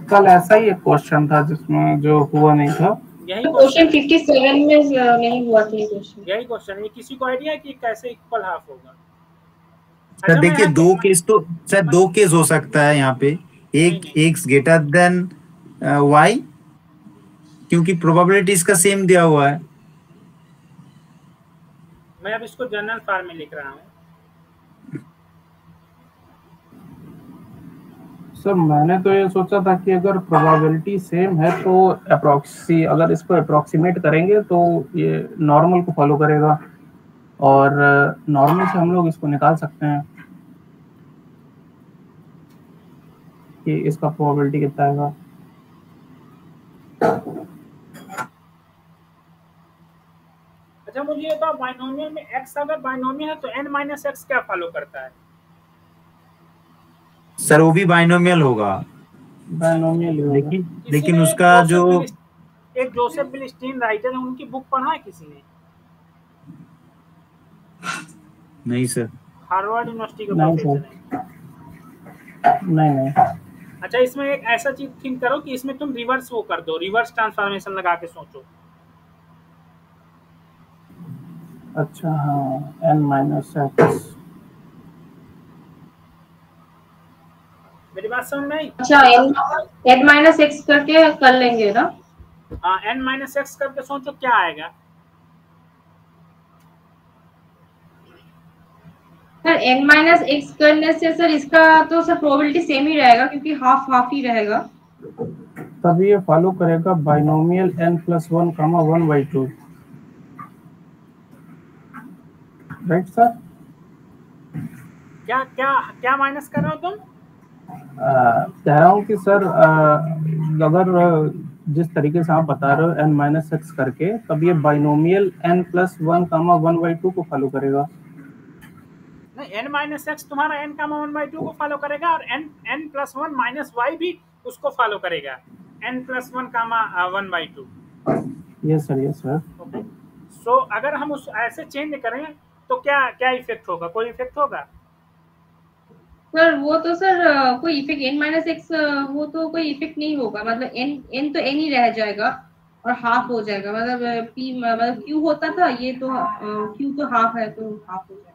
कल ऐसा ही एक क्वेश्चन था जिसमें जो हुआ नहीं था। यही क्वेश्चन 57 में नहीं हुआ था। यही क्वेश्चन, ये किसी को आइडिया है कि कैसे इक्वल हाफ होगा? सर देखिए, दो केस हो सकता है यहाँ पे। एक एक्स ग्रेटर देन वाई, क्योंकि प्रोबेबिलिटी इसका सेम दिया हुआ है। मैं अब इसको जनरल फॉर्म में लिख रहा हूँ। सर मैंने तो ये सोचा था कि अगर प्रोबेबिलिटी सेम है तो अगर इसको अप्रोक्सीमेट करेंगे तो ये नॉर्मल को फॉलो करेगा, और नॉर्मल से हम लोग इसको निकाल सकते हैं कि इसका प्रोबेबिलिटी कितना आएगा। अच्छा, मुझे ये बताओ, बाइनोमियल में x अगर बाइनोमियल है तो n-x क्या फॉलो करता है? सर वो भी बाइनोमियल होगा, लेकिन उसका जो एक जोसेफ बिलस्टीन राइटर है, उनकी बुक पढ़ा है किसी ने? नहीं सर। हार्वर्ड यूनिवर्सिटी के प्रोफेसर है। नहीं। अच्छा, इसमें एक ऐसा चीज थिंक करो कि इसमें तुम रिवर्स वो कर दो, रिवर्स ट्रांसफॉर्मेशन लगा के सोचो। अच्छा, हाँ, n-x। मेरी बात समझ में आई? अच्छा, n-x करके कर लेंगे ना? हाँ, n-x करके सोचो क्या आएगा। सर n-x करने से सर इसका तो सर प्रोबेबिलिटी सेम ही रहेगा, क्योंकि हाफ हाफ ही रहेगा। तब ये फॉलो करेगा बाइनोमियल n+1, 1/2, राइट सर? क्या क्या क्या माइनस कर रहे हो तुम? कह रहा हूँ कि सर अगर जिस तरीके से आप बता रहे हो n-x करके, तब ये बाइनोमियल n+1, 1/2 को फॉलो करेगा। नहीं, n-x तुम्हारा n, 1/2 को फॉलो करेगा, और n+1 y भी उसको फॉलो करेगा, n+1, 1/2। Yes sir, yes sir. Okay, so अगर हम उस ऐसे चेंज करें तो क्या क्या इफेक्ट होगा? कोई इफेक्ट होगा? सर वो तो सर कोई इफेक्ट n-x वो तो कोई इफेक्ट नहीं होगा, मतलब n तो n ही रह जाएगा और हाफ हो जाएगा, मतलब p मतलब q होता था, ये तो q तो हाफ है, तो हाफ हो जाएगा।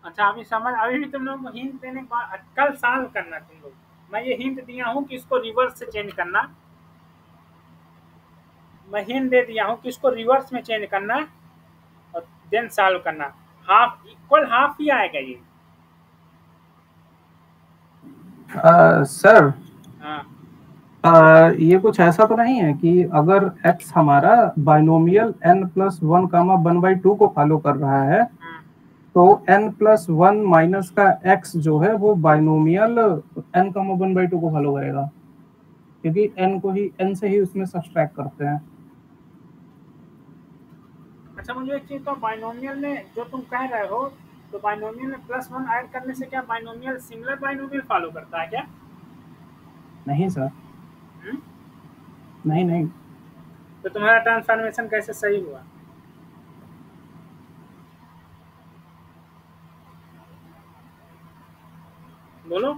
अच्छा, अभी भी तुम लोग को हिंट देने के बाद कल सॉल्व करना तुम लोग। मैं ये हिंट दिया हूँ कि इसको रिवर्स से चेंज करना, मैं हिंट दे दिया हूँ कि इसको रिवर्स में चेंज करना और देन सॉल्व करना। हाफ इक्वल हाफ ही आएगा ये। सर हाँ, ये कुछ ऐसा तो नहीं है कि अगर x हमारा बाइनोमियल n+1, 1/2 को फॉलो कर रहा है, तो n+1 माइनस का x जो है वो बाइनोमियल n, 1/2 को फॉलो करेगा, क्योंकि n से ही उसमें सब्सट्रैक्ट करते हैं। अच्छा, मुझे एक चीज तो बाइनोमियल में जो तुम कह रहे हो, तो बाइनोमियल में +1 ऐड करने से क्या बाइनोमियल सिमिलर बाइनोमियल फॉलो करता है क्या? नहीं सर, नहीं नहीं। तो तुम्हारा ट्रांसफॉर्मेशन कैसे सही हुआ? बोलो।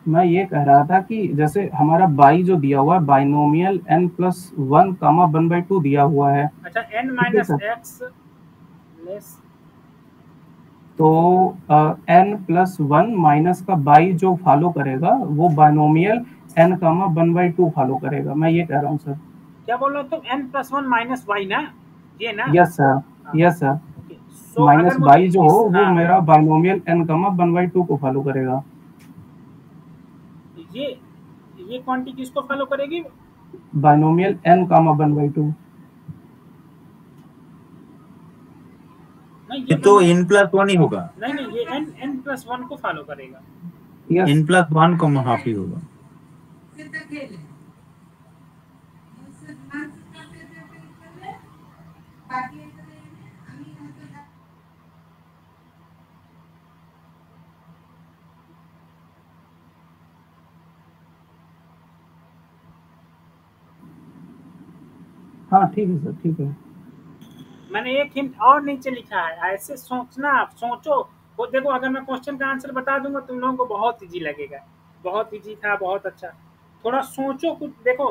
मैं ये कह रहा था कि जैसे हमारा बाई जो दिया हुआ है बाइनोमियल n+1, 1/2 दिया हुआ है। अच्छा, n-x लेस, तो n+1 माइनस का बाई जो फॉलो करेगा वो बाइनोमियल n, 1/2 फॉलो करेगा। मैं ये कह रहा हूँ सर। क्या बोल रहे हो तुम? n+1 - y ना, ये ना? Yes sir, yes sir. So minus अगर बाई जो हो वो हाँ, मेरा बाइनोमियल n, 1/2 को फॉलो करेगा। ये क्वांटिटी किसको फॉलो करेगी? Binomial n, 1/2। नहीं, ये तो n+1 ही होगा। नहीं, ये n+1 को फॉलो करेगा। यस, n+1 को हाफ ही होगा। हाँ ठीक है सर, ठीक है। मैंने एक हिंट और नीचे लिखा है, ऐसे सोचना, आप सोचो। वो देखो, अगर मैं क्वेश्चन का आंसर बता दूंगा तुम लोगों को बहुत इजी लगेगा। बहुत इजी था, बहुत अच्छा। थोड़ा सोचो कुछ। देखो,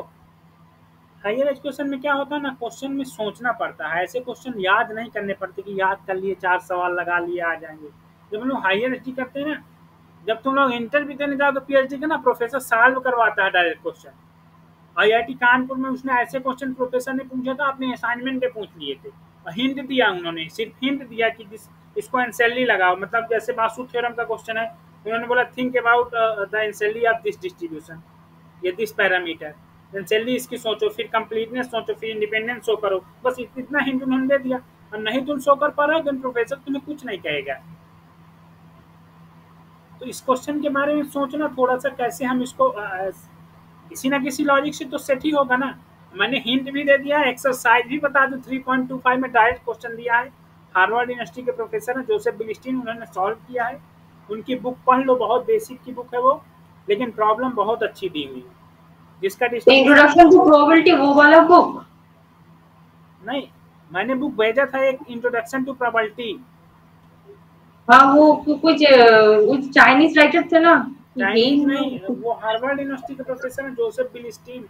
हायर एजुकेशन में क्या होता है ना, क्वेश्चन में सोचना पड़ता है। ऐसे क्वेश्चन याद नहीं करने पड़ते कि याद कर लिए, 4 सवाल लगा लिए आ जाएंगे। जब हम लोग हायर एजुकेशन करते हैं ना, जब तुम लोग इंटरव्यू देने जाओगे पीएचडी का ना, प्रोफेसर सॉल्व करवाता है डायरेक्ट क्वेश्चन। आईआईटी कानपुर में उसने ऐसे क्वेश्चन प्रोफेसर ने पूछा था, अपने असाइनमेंट पे पूछ लिए थे। हिंट दिया उन्होंने, सिर्फ हिंट दिया कि इसको एंसेली लगाओ। मतलब जैसे बासु थ्योरम का क्वेश्चन है, उन्होंने बोला थिंक अबाउट द एंसेली ऑफ दिस डिस्ट्रीब्यूशन, ये दिस पैरामीटर। एंसेली इसकी सोचो, फिर कंप्लीटनेस सोचो, फिर इंडिपेंडेंस शो करो। बस इतना हिंट उन्होंने दे दिया। और नहीं तुम शो कर पा रहे हो तो प्रोफेसर तुम्हें कुछ नहीं कहेगा। तो इस क्वेश्चन के बारे में सोचना थोड़ा सा, कैसे हम इसको किसी ना किसी लॉजिक से तो सेट ही होगा ना। मैंने हिंट भी दे दिया, एक्सरसाइज भी बता दूं, 3.25 में डायरेक्ट क्वेश्चन दिया है, हार्वर्ड यूनिवर्सिटी के प्रोफेसर हैं जोसेफ बिलिस्टीन, उन्होंने सॉल्व किया है। उनकी बुक पढ़ लो, बहुत बेसिक की बुक है वो, लेकिन प्रॉब्लम बहुत अच्छी दी हुई है। जिसका इंट्रोडक्शन टू प्रोबेबिलिटी वो वाला बुक नहीं, मैंने बुक भेजा था एक, इंट्रोडक्शन टू प्रोबेबिलिटी। हाँ वो कुछ चाइनीज राइटर थे ना, चाइनीज नहीं, वो हार्वर्ड यूनिवर्सिटी के प्रोफेसर हैं जोसेफ बिलिस्टीन,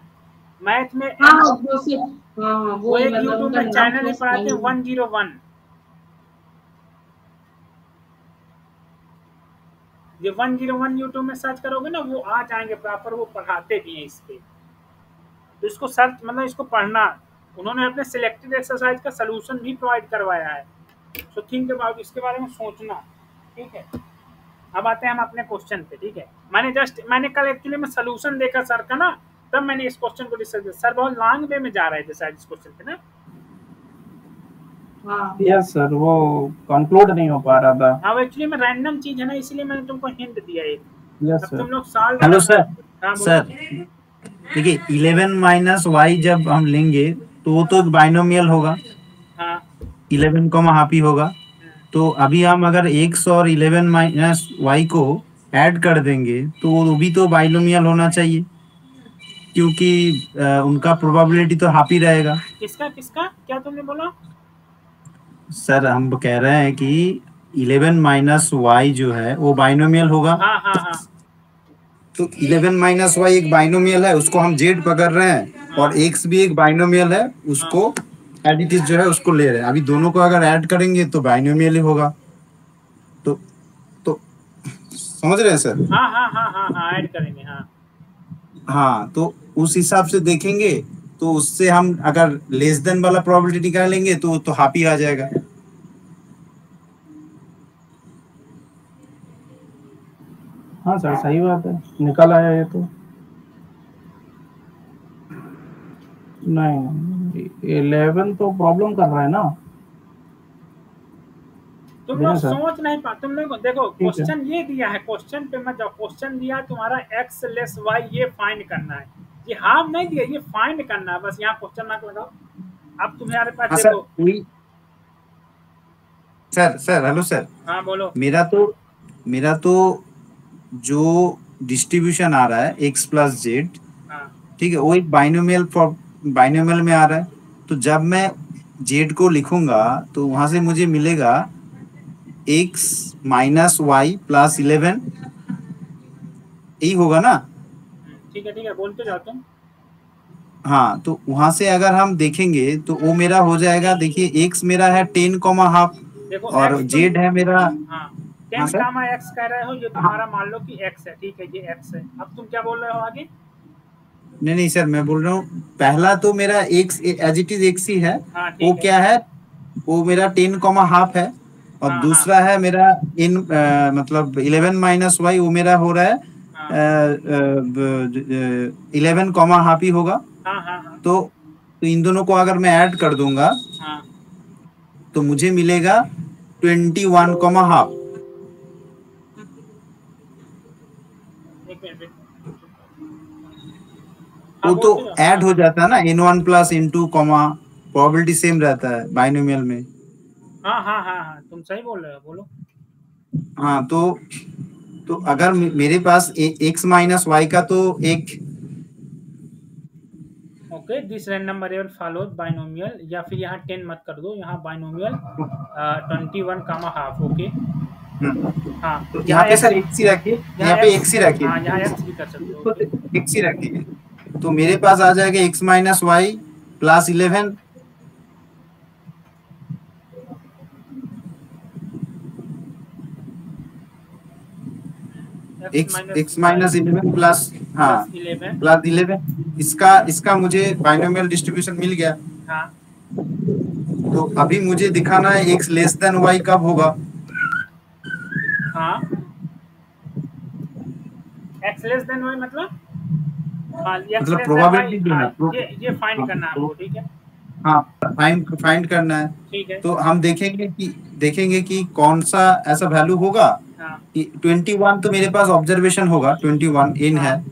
मैथ में। हाँ जोसेफ, हाँ वो एक यूट्यूब में चैनल ही पढ़ाते हैं 101, ये 101 यूट्यूब में सर्च करोगे ना, वो आ जाएंगे प्रॉपर, वो पढ़ाते भी हैं इस पे। तो इसको सर्च मतलब इसको पढ़ना, उन्होंने अपने सिलेक्टेड एक्सरसाइज का सलूशन भी प्रोवाइड करवाया है। सो थिंक अबाउट, इसके बारे में सोचना, ठीक है। अब आते हैं हम अपने क्वेश्चन पे, ठीक है। मैंने कल एक्चुअली में सलूशन देखा सर का ना, तब मैंने इस क्वेश्चन को डिस्कस किया। सर बहुत लॉन्ग वे में जा रहे थे शायद इस क्वेश्चन पे ना। यस सर, वो कंक्लूड नहीं हो पा रहा था। हाँ एक्चुअली में रैंडम चीज है ना, इसलिए मैंने तुमको हिंट दिया एक। यस अब सर। तुम लोग सॉल्व। Hello sir. सर देखिए 11 माइनस वाई जब हम लेंगे तो वो तो बाइनोमियल होगा। हाँ 11 कॉमा हाफ ही होगा। तो अभी हम अगर x और 11 माइनस वाई को ऐड कर देंगे तो वो भी तो बाइनोमियल होना चाहिए, क्योंकि उनका प्रोबेबिलिटी तो हाफ ही रहेगा। किसका किसका क्या तुमने बोला? सर हम कह रहे हैं कि 11 माइनस वाई जो है वो बाइनोमियल होगा। हाँ हाँ हाँ। तो 11 माइनस वाई एक बाइनोमियल है, उसको हम जेड पकड़ रहे हैं, और x भी एक बाइनोमियल है, उसको एडिटिव जो है उसको ले रहे हैं। अभी दोनों को अगर ऐड करेंगे तो बाइनोमियल ही होगा। तो समझ रहे हैं सर? हाँ हाँ हाँ हाँ हाँ ऐड करेंगे। हाँ हाँ, तो उस हिसाब से देखेंगे तो उससे हम अगर लेस देन वाला प्रोबेबिलिटी निकालेंगे तो हाफ ही आ जाएगा। हाँ सर सही बात है, निकल आया ये तो। नहीं 11 तो प्रॉब्लम कर रहा है ना। तुम लोग सोच नहीं पा, तुम लोग देखो क्वेश्चन ये दिया है, क्वेश्चन पे मत जाओ। क्वेश्चन दिया तुम्हारा x लेस y ये फाइंड करना है, ये हाफ नहीं दिया, ये फाइंड करना है बस। यहाँ क्वेश्चन मार्क लगाओ। अब तुम्हारे पास हाँ, देखो सर हेलो सर। हाँ बोलो। मेरा तो जो डिस्ट्रीब्यूशन आ रहा है x प्लस जेड, ठीक है, वो एक बाइनोमियल में आ रहा है। तो जब मैं जेड को लिखूंगा तो वहां से मुझे मिलेगा x माइनस वाई प्लस 11, यही होगा ना? ठीक है बोलते जाओ तुम। हाँ, तो वहां से अगर हम देखेंगे तो वो मेरा हो जाएगा। देखिए x मेरा है 10 कॉमा हाफ, और जेड है मेरा 10 कामा x कह रहे हो, ये तुम्हारा मान लो कि x है, ठीक है, ये x है। अब तुम क्या बोल रहे हो आगे? नहीं सर, मैं बोल रहा हूँ पहला तो मेरा x as it is x ही है। वो क्या है, वो मेरा 10 कॉमा हाफ है, और दूसरा है मेरा मतलब 11 माइनस वाई, वो मेरा हो रहा है 11 कॉमा हाफ ही होगा। तो इन दोनों को अगर मैं ऐड कर दूंगा तो मुझे मिलेगा 21 कॉमा हाफ। वो तो ऐड हो जाता है ना, n1 plus n2 comma, probability same रहता है बाइनोमियल में। हाँ तुम सही बोल रहे हो, बोलो। हाँ, तो अगर मेरे पास x माइनस वाई का तो एक okay, this random variable follows binomial, या फिर यहाँ 10 मत कर दो, यहाँ बाइनोमियल 21 कामा हाफ। ओके हाँ, तो यहाँ पे सर x ही रखिए, यहाँ पे x ही रखिए। हाँ यहाँ x भी कर सकते हो, x ही रखिए। तो मेरे पास आ जाएगा x minus Y plus 11, x minus 11 plus plus 11। इसका मुझे बाइनोमियल डिस्ट्रीब्यूशन मिल गया। तो अभी मुझे दिखाना है x लेस देन y कब होगा। x लेस देन y मतलब प्रोबेबिलिटी जो है ये फाइंड करना है आपको, ठीक है। हाँ, फाइंड करना है, ठीक है। तो हम देखेंगे कि कौन सा ऐसा वैल्यू होगा कि 21 तो मेरे पास ऑब्जर्वेशन होगा, 21 इन है।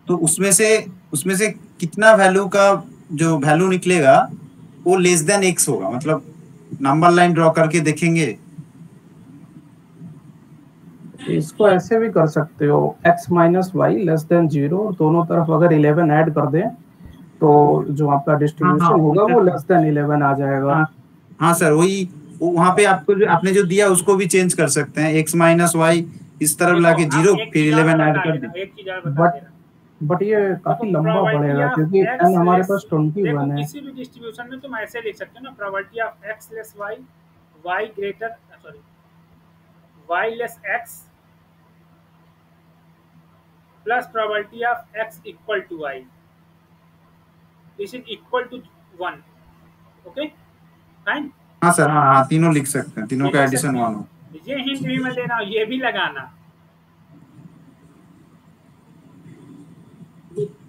तो उसमें से कितना वैल्यू का जो वैल्यू निकलेगा वो लेस देन x होगा, मतलब नंबर लाइन ड्रॉ करके देखेंगे। इसको ऐसे भी कर सकते हो, x minus Y less than 0, और दोनों तरफ अगर 11 ऐड कर दें तो जो आपका डिस्ट्रीब्यूशन होगा वो लेस देन 11 आ जाएगा। हाँ सर, वही वहाँ पे आपको जो आपने जो दिया उसको भी चेंज कर सकते हैं, x माइनस वाई इस तरफ लाके 0 फिर 11 ऐड कर दें। बट ये काफी लंबा पड़ेगा क्योंकि n हमारे पास 21 है। किसी भी डिस्ट्रीब्यूशन में तुम ऐसे लिख सकते हो ना, probability of x less y, y greater sorry y less x plus probability of x equal to y, this is equal to 1। Okay fine. हाँ सर, हाँ तीनों लिख सकते हैं, तीनों का एडिशन 1 हो। ये हिंट भी मैं दे रहा हूँ, ये भी लगाना।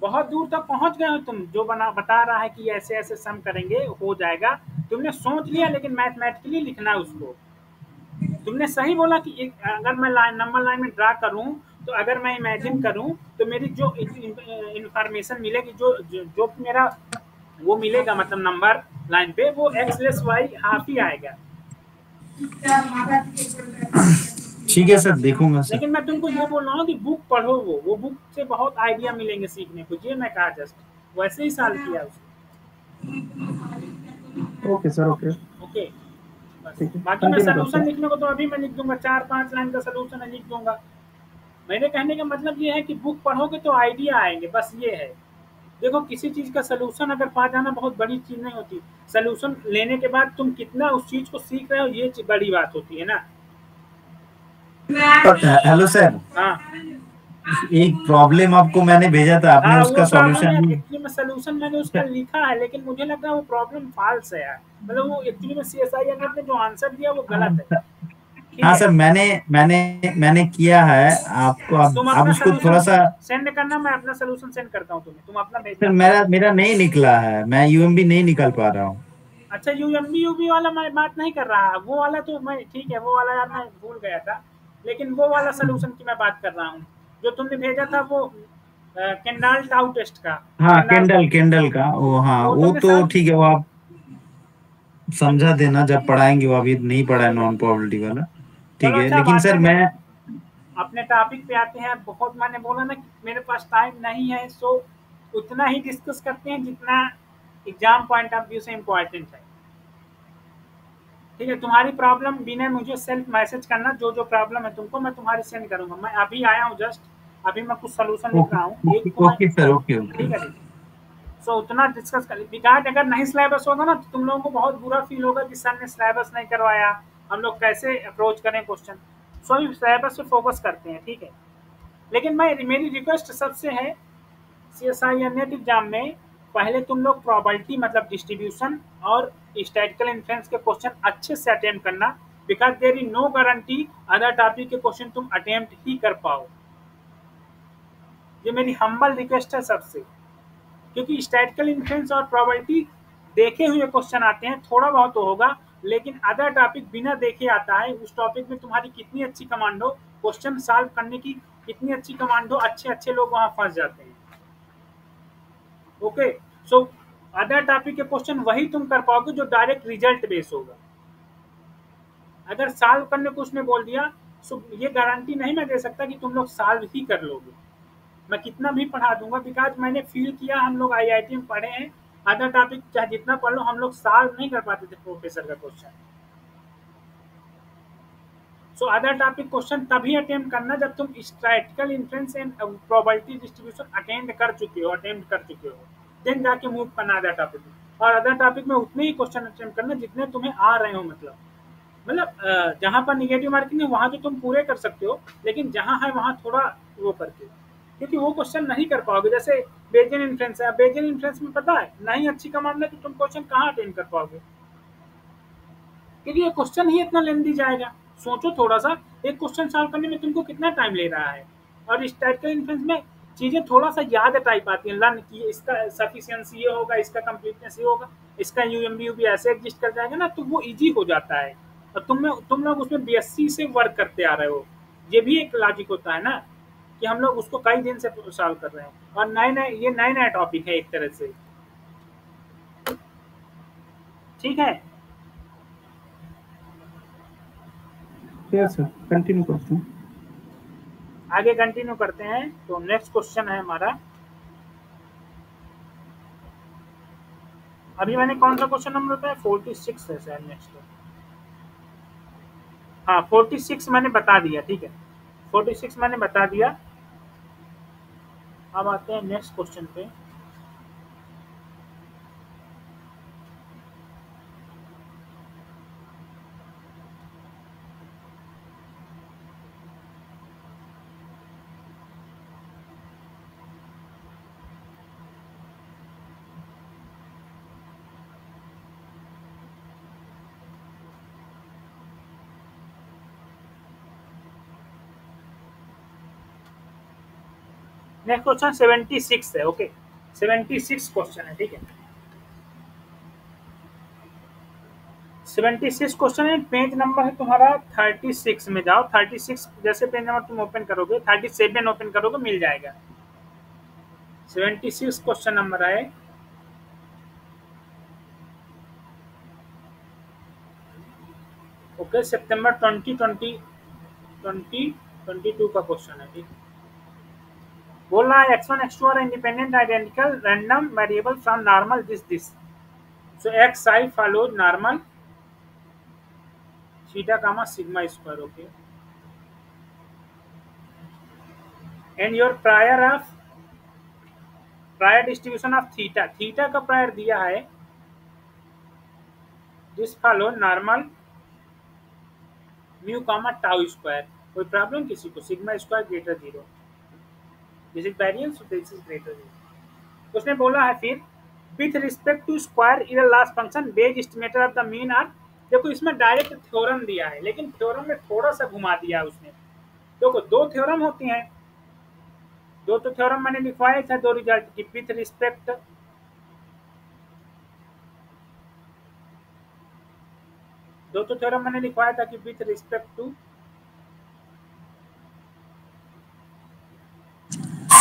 बहुत दूर तक पहुंच गए हो तुम, जो बता रहा है कि ऐसे ऐसे सम करेंगे हो जाएगा, तुमने सोच लिया, लेकिन मैथमेटिकली लिखना है उसको। तुमने सही बोला कि अगर मैं नंबर लाइन में ड्रा करूं, तो अगर मैं इमेजिन करूं तो मेरी जो इंफॉर्मेशन मिलेगी, जो मेरा वो मिलेगा, मतलब नंबर लाइन पे वो x लेस y हाफ ही आएगा। ठीक है सर, देखूंगा सर। लेकिन मैं तुमको ये बोल रहा हूँ कि बुक पढ़ो, वो बुक से बहुत आइडिया मिलेंगे सीखने को, ये मैं कहा जस्ट वैसे ही सॉल्व किया उसको। Okay sir, okay okay. बाकी मैं सलूशन लिखने को तो अभी मैं लिख दूंगा, 4-5 लाइन का सलूशन लिख दूंगा। मेरे कहने का मतलब ये है कि बुक पढ़ोगे तो आइडिया आएंगे, बस ये है। देखो, किसी चीज का सलूशन अगर पा जाना बहुत बड़ी चीज नहीं होती, सलूशन लेने के बाद तुम कितना उस चीज को सीख रहे हो ये बड़ी बात होती है ना। हेलो सर, हाँ, एक प्रॉब्लम आपको मैंने भेजा था, आपने उसका सॉल्यूशन? एक्चुअली में सलूशन मैंने उसका लिखा है, लेकिन मुझे लग रहा है वो प्रॉब्लम फाल्स है यार, मतलब वो एक्चुअली में सीएसआई ने जो आंसर दिया वो गलत है। हाँ सर, मैंने किया है आपको, आप उसको थोड़ा सा सेंड करना, मैं अपना सलूशन सेंड करता हूँ तुम्हें, तुम अपना भेजना। मेरा नहीं निकला है, मैं यूएमबी नहीं निकाल पा रहा हूँ। अच्छा, यूएमबी वाला मैं बात नहीं कर रहा, वो वाला तो मैं ठीक है, वो वाला यार मैं भूल गया था, लेकिन वो वाला सलूशन की मैं बात कर रहा हूँ जो तुमने भेजा था, वो केंडाल टाउ टेस्ट का। हाँ, केंडल का वो, हाँ वो तो ठीक है, वो आप समझा देना जब पढ़ाएंगे, वो अभी नहीं पढ़ा है नॉन प्रोबेबिलिटी वाला, ठीक है। लेकिन सर मैं अपने टॉपिक पे आते हैं। बहुत मैंने बोला ना कि मेरे पास टाइम नहीं है, सो उतना ही डिस्कस करते हैं जितना एग्जाम पॉइंट ऑफ व्यू से इम्पोर्टेंट है, ठीक है। तुम्हारी प्रॉब्लम बिना मुझे सेल्फ मैसेज करना, जो प्रॉब्लम है तुमको मैं तुम्हारी सेंड करूंगा। मैं अभी आया हूँ जस्ट, अभी मैं कुछ सलूशन लिख रहा हूँ। ओके सर, ओके ठीक है। सो उतना डिस्कस कर, बिकॉज अगर नहीं सिलेबस होगा ना तो तुम लोगों को बहुत बुरा फील होगा कि सर ने सिलेबस नहीं करवाया, हम लोग कैसे अप्रोच करें क्वेश्चन। सो सिलेबस पे फोकस करते हैं, ठीक है। लेकिन मेरी रिक्वेस्ट सबसे है, सीएसआई या नेट एग्जाम में पहले तुम लोग प्रोबेबिलिटी मतलब डिस्ट्रीब्यूशन और स्टैटिस्टिकल इन्फ्लुएंस के क्वेश्चन अच्छे से अटेम्प्ट करना, because there is no guarantee other topic के क्वेश्चन तुम अटेम्प्ट ही कर पाओ। ये मेरी हम्बल रिक्वेस्ट है सबसे, क्योंकि स्टैटिस्टिकल इन्फ्लुएंस और प्रोबेबिलिटी देखे हुए क्वेश्चन आते हैं, थोड़ा बहुत तो होगा, लेकिन अदर टॉपिक बिना देखे आता है। उस टॉपिक में तुम्हारी कितनी अच्छी कमांड हो, क्वेश्चन सॉल्व करने की कितनी अच्छी कमांड हो, अच्छे लोग वहां फंस जाते हैं। ओके, सो अदर टॉपिक के क्वेश्चन वही तुम कर पाओगे जो डायरेक्ट रिजल्ट बेस होगा। अगर सॉल्व करने को उसने बोल दिया, सो ये गारंटी नहीं मैं दे सकता कि तुम लोग सॉल्व ही कर लोगे, मैं कितना भी पढ़ा दूंगा, बिकॉज मैंने फील किया, हम लोग आईआईटी में पढ़े हैं, अदर टॉपिक चाहे जितना पढ़ लो हम लोग सॉल्व नहीं कर पाते थे प्रोफेसर का question. So other topic question तभी अटेम्प्ट करना जब तुम statistical influence and probability distribution attempt कर चुके हो, देन जाके मूव करना अदर टॉपिक में। और अदर टॉपिक में उतने ही क्वेश्चन अटेम्प्ट करना जितने तुम्हें आ रहे हो, मतलब जहाँ पर निगेटिव मार्किंग है वहाँ तो तुम पूरे कर सकते हो, लेकिन जहाँ है वहाँ थोड़ा वो करके, क्योंकि वो क्वेश्चन नहीं कर पाओगे। जैसे बेजियन इन्फ्लुएंस है, बेजियन इन्फ्लुएंस में पता है नहीं अच्छी कमांड है तो तुम क्वेश्चन कहाँ अटेम्प्ट कर पाओगे, क्योंकि ये क्वेश्चन ही इतना लेंदी जाएगा। सोचो थोड़ा सा, एक क्वेश्चन सॉल्व करने में तुमको कितना टाइम ले रहा है। और स्टैटिस्टिकल इन्फ्लुएंस में चीजें थोड़ा सा याद टाइप आती हैं, लर्न की इसका सफिशिएंसी ये होगा, इसका कंप्लीटनेस ये होगा, इसका यूएमबी भी ऐसे एडजस्ट कर जाएगा ना, तो वो इजी हो जाता है। और तुम लोग उसमें बीएससी से वर्क करते आ रहे हो, ये भी एक लॉजिक होता है ना। कि हम लोग उसको कई दिन से सॉल्व कर रहे हैं और ये नया टॉपिक है एक तरह से, ठीक है। यस सर, कंटिन्यू करते हैं। आगे कंटिन्यू करते हैं। तो नेक्स्ट क्वेश्चन है हमारा, अभी मैंने कौन सा क्वेश्चन नंबर बताया, 46 है शायद नेक्स्ट। हाँ 46 मैंने बता दिया, ठीक है 46 मैंने बता दिया। अब आते हैं नेक्स्ट क्वेश्चन पे। नेक्स्ट क्वेश्चन 76 है, ओके 76 क्वेश्चन है, ठीक है 76 क्वेश्चन है। पेज नंबर है तुम्हारा 36 में जाओ, 36 जैसे पेज नंबर तुम ओपन करोगे 37 ओपन करोगे मिल जाएगा। 76 क्वेश्चन नंबर है। ओके सितंबर 2022 का क्वेश्चन है, ठीक है। बोल रहा है x1 x2 are independent identical random variable from normal this so xi follows normal theta comma sigma square, okay, and your prior distribution of theta का प्रायर दिया है, this follow normal mu comma tau square. कोई problem किसी को, sigma square greater 0, this is variance, this is greater 0। उसने बोला है फिर with respect to square error loss function Bayes estimator of the mean are. देखो इसमें डायरेक्ट थ्योरम दिया है लेकिन थ्योरम में थोड़ा सा घुमा दिया उसने। देखो दो थ्योरम होती हैं, दो तो थ्योरम मैंने लिखवाया था, दो रिजल्ट की विथ रिस्पेक्ट, दो तो थ्योरम मैंने लिखवाया था कि विथ रिस्पेक्ट टू,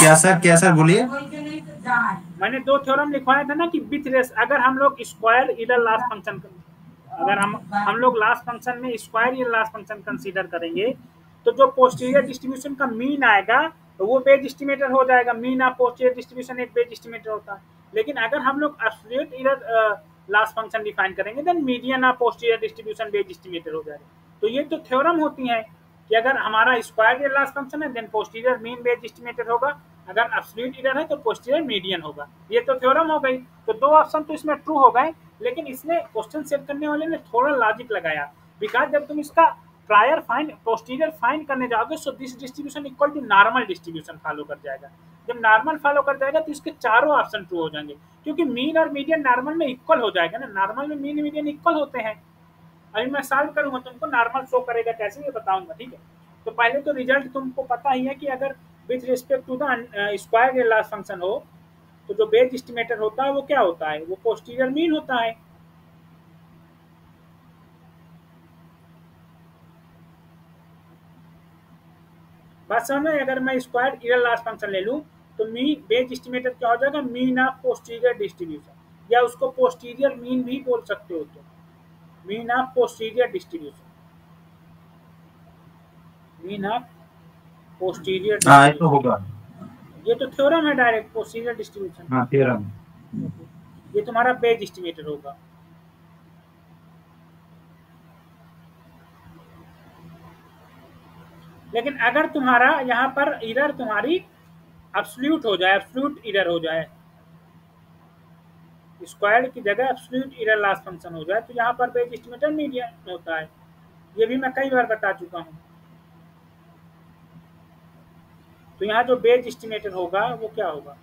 क्या सर बोलिए। मैंने दो थ्योरम लिखवाया था ना कि विथ रेस, अगर हम लोग स्क्वायर इरर लास्ट फंक्शन, अगर हम लोग लास्ट फंक्शन में square error loss function consider करेंगे तो जो पोस्टीरियर डिस्ट्रीब्यूशन का मीन आएगा तो वो बेज एस्टिमेटर हो जाएगा। मीन ऑफ पोस्टीरियर डिस्ट्रीब्यूशन एक बेज एस्टिमेटर होता है। लेकिन अगर हम लोग absolute error loss function define करेंगे then median of posterior distribution Bayes estimator हो जाएगा। तो ये तो थ्योरम होती है कि अगर हमारा स्क्वायर इरर लास्ट फंक्शन है then posterior mean Bayes estimator होगा, अगर एब्सोल्यूट इरर है तो पोस्टीरियर मीडियन होगा। ये तो थ्योरम हो गई। तो दो ऑप्शन तो इसमें ट्रू हो गए, लेकिन इसने क्वेश्चन सेट करने वाले ने थोड़ा लॉजिक लगाया। बिकॉज जब तुम इसका प्रायर फाइंड पोस्टीरियर फाइंड करने जाओगे so this distribution equal to normal distribution follow कर जाएगा। जब नॉर्मल फॉलो कर जाएगा तो इसके चारों ऑप्शन ट्रू हो जाएंगे, क्योंकि मीन और मीडियन नॉर्मल में इक्वल हो जाएगा ना। नॉर्मल में मीन मीडियन इक्वल होते हैं। अभी मैं सॉल्व करूंगा तुमको नॉर्मल शो करेगा कैसे ये बताऊंगा, ठीक है। तो पहले तो रिजल्ट तुमको पता ही है कि अगर with respect to the square loss function हो तो जो बेज एस्टिमेटर होता है वो क्या होता है, वो पोस्टीरियर मीन होता है। बात समझ में, अगर मैं स्क्वायर इरर लास्ट फंक्शन ले लूं तो मीन बेज एस्टिमेटर क्या हो जाएगा, मीन ऑफ पोस्टीरियर डिस्ट्रीब्यूशन, या उसको पोस्टीरियर मीन भी बोल सकते हो, तो mean of posterior distribution, mean of posterior. हाँ ये तो होगा, ये तो थ्योरम है डायरेक्ट पोस्टीरियर डिस्ट्रीब्यूशन। हाँ थ्योरम। ये तुम्हारा बेज एस्टिमेटर होगा। लेकिन अगर तुम्हारा यहाँ पर इरर तुम्हारी एब्सोल्यूट हो जाए, एब्सोल्यूट इरर हो जाए, स्क्वायर्ड की जगह एब्सोल्यूट इरर लास्ट फंक्शन हो जाए तो यहाँ पर बेज एस्टिमेटर मीडियन होता है। ये भी मैं कई बार बता चुका हूँ। तो यहाँ जो बेज एस्टिमेटर होगा वो क्या होगा,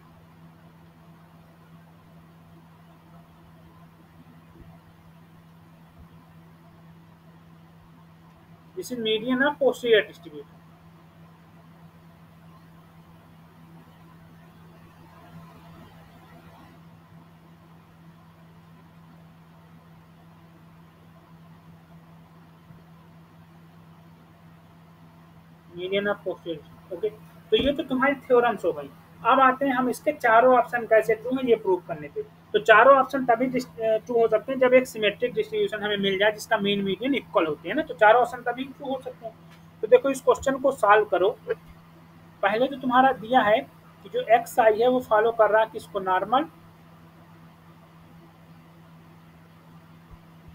this is median of posterior distribution. Median of posterior, okay. तो ये तो तुम्हारी थ्योरम्स हो गई। अब आते हैं हम इसके चारों ऑप्शन कैसे ट्रू हैं ये प्रूव करने पे। तो चारों ऑप्शन तभी ट्रू हो सकते हैं जब एक सिमेट्रिक डिस्ट्रीब्यूशन हमें मिल जाए जिसका मीन मीडियन इक्वल होती है ना, तो चारों ऑप्शन तभी ट्रू हो सकते हैं। तो देखो इस क्वेश्चन को सॉल्व करो। पहले तो तुम्हारा दिया है कि जो एक्स आई है वो फॉलो कर रहा है किसको, normal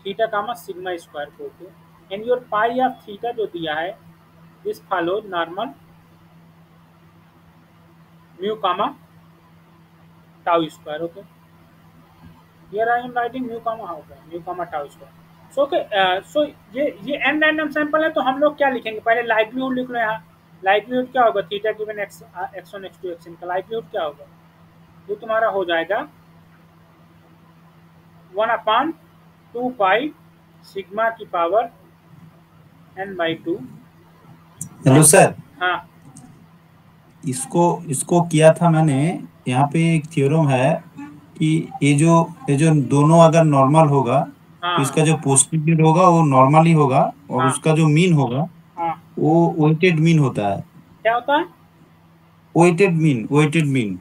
theta comma sigma square को, okay. And your pi of theta जो दिया है this follows normal mu comma tau square, okay. Here I am writing mu comma how mu comma tau square. So okay, so ये an random sample है, तो हम लोग क्या लिखेंगे, पहले लाइक्लीहुड लिख लो। यहाँ लाइक्लीहुड क्या होगा, theta given x1 x2 xn का लाइक्लीहुड क्या होगा, ये तुम्हारा हो जाएगा 1/2 पाई सिग्मा की पावर n/2। हेलो सर, हाँ इसको किया था मैंने। यहाँ पे एक थ्योरम है कि ये जो दोनों अगर नॉर्मल होगा हाँ तो इसका जो पोस्टीरियर होगा वो नॉर्मल ही होगा, और हाँ उसका जो मीन होगा हाँ, वो वेटेड मीन होता है। क्या होता है, वेटेड मीन।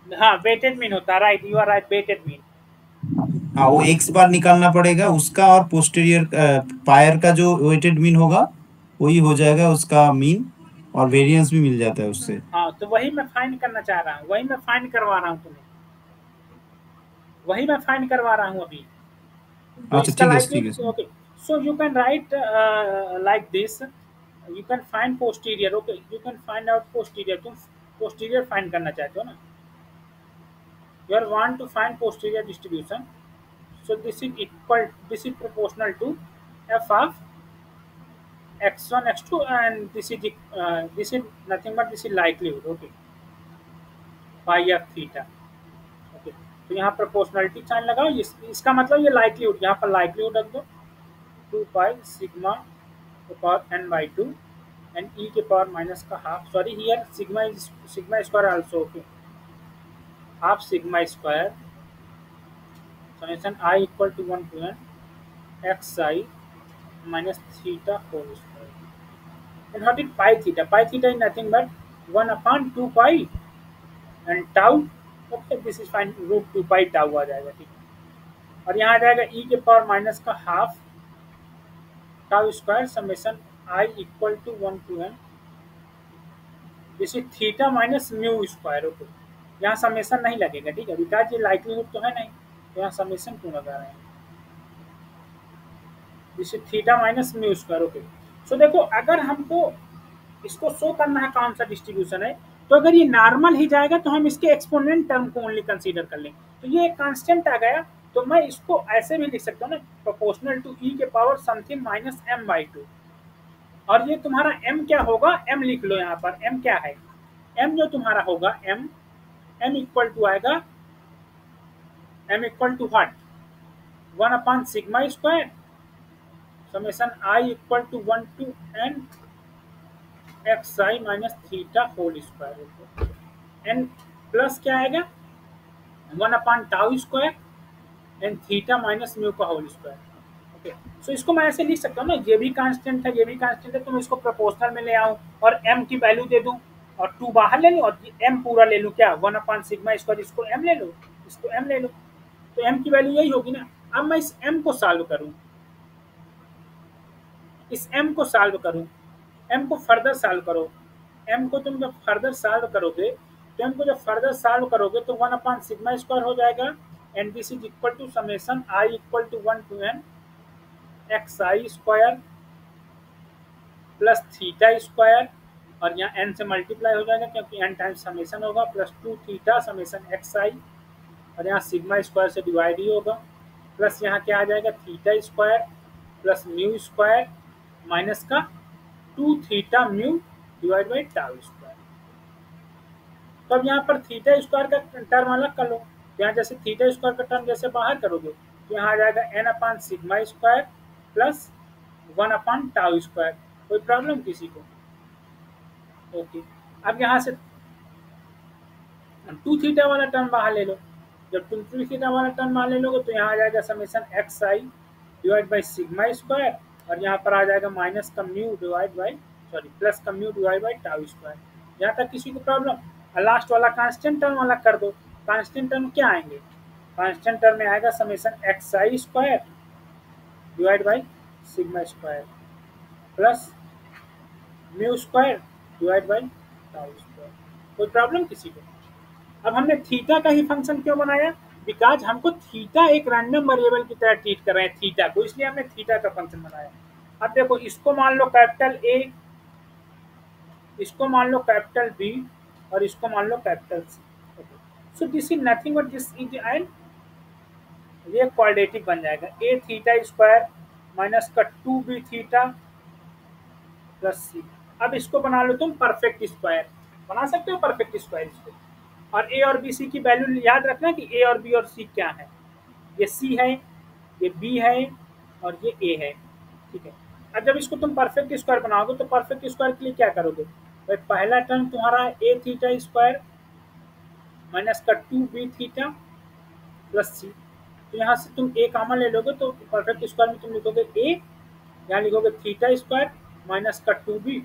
हाँ वेटेड मीन होता है, right, you are right, weighted mean. हाँ, वो एक्स बार निकालना पड़ेगा उसका, और पोस्टीरियर पायर का जो वेटेड मीन होगा वही हो जाएगा उसका मीन, और वेरिएंस भी मिल जाता है उससे। हाँ तो वही मैं फाइंड करना चाह रहा हूँ, वही मैं फाइंड करवा रहा हूँ तुम्हें, वही मैं फाइंड करवा रहा हूँ अभी। तो अच्छा इसका ठीक है, like okay, so you can write like this, you can find posterior, okay, you can find out posterior. तुम पोस्टीरियर फाइंड करना चाहते हो ना, you are want to find posterior distribution, so this is proportional to f of x1 x2, and this is nothing but this is likelihood, okay, phi of theta, okay। तो यहाँ proportionality sign लगाओ, इसका मतलब ये likelihood, यहाँ पर likelihood रख दो 2 पाई सिग्मा के पावर n/2 एंड e के पावर माइनस का half, sorry here sigma square also, okay, half sigma square summation I equal to 1 to n xi minus theta whole square. And what is pi theta? Pi theta is nothing but 1/2 pi and tau. Okay, this is fine, root 2 pi tau आ जाएगा, ठीक है। और यहाँ आ जाएगा e के power minus का half tau square summation I equal to 1 to n, this is theta minus mu square, okay. यहाँ समेशन नहीं लगेगा, ठीक है, बिकॉज ये लाइक्लीहुड तो है नहीं, तो यहाँ समेशन क्यों लगा रहे हैं, this is theta minus mu square, okay. So देखो अगर हमको इसको शो करना है कौन सा डिस्ट्रीब्यूशन है, तो अगर ये नॉर्मल ही जाएगा तो हम इसके एक्सपोनेंट टर्म को ओनली कंसीडर कर लेंगे, तो ये एक कांस्टेंट आ गया, तो मैं इसको ऐसे भी लिख सकता हूँ ना, प्रोपोर्शनल टू ई के पावर समथिंग माइनस m/2। और ये तुम्हारा m क्या होगा, m लिख लो यहाँ पर, m क्या है, m जो तुम्हारा होगा m इक्वल टू आएगा, m equal to what, 1 sigma square summation I equal to 1 to n xi minus theta whole square, n plus क्या आएगा 1/टाउ square and theta minus mu का होल स्क्वायर, ओके। सो इसको मैं ऐसे लिख सकता हूँ ना, ये भी कांस्टेंट है, ये भी कांस्टेंट है, तो मैं इसको प्रोपोर्शनल में ले आऊँ और m की वैल्यू दे दूँ और 2 बाहर ले लूँ और m पूरा ले लूँ, क्या 1 सिग्मा स्क्वायर, इसको m ले लो, इसको m ले लो, तो m की वैल्यू यही होगी ना। अब मैं इस m को सॉल्व करूँ, इस m को सॉल्व करूँ, m को फर्दर सॉल्व करो, m को तुम जब फर्दर सॉल्व करोगे, तो m को जब फर्दर सॉल्व करोगे तो 1 सिग्मा स्क्वायर हो जाएगा, and this is equal to summation I equal to 1 to n xi square plus theta square, और यहाँ n से मल्टीप्लाई हो जाएगा क्योंकि n टाइम्स समेशन होगा, प्लस 2 थीटा समेशन xi, और यहाँ सिग्मा स्क्वायर से डिवाइड ही होगा, प्लस यहाँ क्या आ जाएगा theta square plus mu square minus का 2 theta mu divide by tau square. तो अब यहाँ पर थीटा स्क्वायर का टर्म अलग कर लो, यहाँ जैसे थीटा स्क्वायर का टर्म जैसे बाहर करोगे तो यहाँ आ जाएगा n sigma square plus 1 tau square. कोई प्रॉब्लम किसी को, ओके। अब यहाँ से 2 थीटा वाला टर्म बाहर ले लो, जब तुम 2 थीटा वाला टर्म बाहर ले लोगे तो यहाँ आ जाएगा summation xi divide by sigma square, और यहाँ पर आ जाएगा माइनस का mu divide by, sorry plus का mu divide by tau square. यहाँ तक किसी को प्रॉब्लम? लास्ट वाला कांस्टेंट टर्म वाला कर दो। कांस्टेंट टर्म क्या आएंगे? कांस्टेंट टर्म में आएगा summation xi square divide by sigma square plus mu square divide by tau square. कोई प्रॉब्लम किसी को? अब हमने थीटा का ही फंक्शन क्यों बनाया? बिकॉज हमको थीटा एक रैंडम वेरिएबल की तरह ट्रीट कर रहे हैं थीटा को, इसलिए हमने थीटा का फंक्शन बनाया। अब देखो, इसको मान लो कैपिटल ए, इसको मान लो कैपिटल बी और इसको मान लो capital C. So this is nothing but this is and ये क्वाड्रेटिक बन जाएगा ए थीटा स्क्वायर माइनस का 2b थीटा प्लस सी। अब इसको बना लो तुम परफेक्ट स्क्वायर, बना सकते हो परफेक्ट स्क्वायर इसको। और ए और बी सी की वैल्यू याद रखना कि ए और बी और सी क्या है। ये सी है, ये बी है और ये ए है, ठीक है। अब जब इसको तुम परफेक्ट स्क्वायर बनाओगे तो परफेक्ट स्क्वायर के लिए क्या करोगे भाई? पहला टर्म तुम्हारा ए थीटा स्क्वायर माइनस का 2b थीटा प्लस सी। तो यहाँ से तुम ए कॉमन ले लोगे तो परफेक्ट स्क्वायर में तुम लिखोगे ए, यहाँ लिखोगे थीटा स्क्वायर माइनस का 2b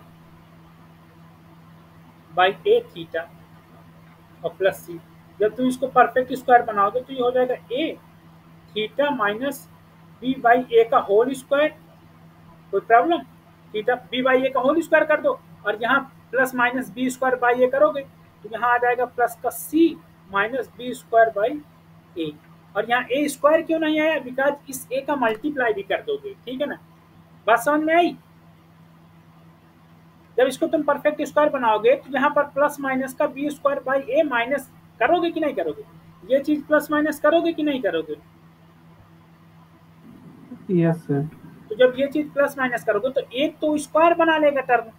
बाई ए थीटा और प्लस सी। जब तुम इसको परफेक्ट स्क्वायर बनाओगे तो ये हो जाएगा A theta minus B by A का होल स्क्वायर। कोई problem? Theta B by A का होल स्क्वायर कर दो और यहाँ plus minus B square by A करोगे तो यहाँ आ जाएगा प्लस का C minus B square by A. और यहाँ ए स्क्वायर क्यों नहीं आया? बिकॉज इस ए का मल्टीप्लाई भी कर दोगे, ठीक है ना। बात समझ में आई? जब इसको तुम परफेक्ट स्क्वायर बनाओगे तो यहाँ पर प्लस माइनस का B square by A minus करोगे कि नहीं करोगे? ये चीज प्लस माइनस करोगे कि नहीं करोगे? Yes sir. तो जब ये चीज प्लस माइनस करोगे तो एक तो स्क्वायर बना लेगा टर्म,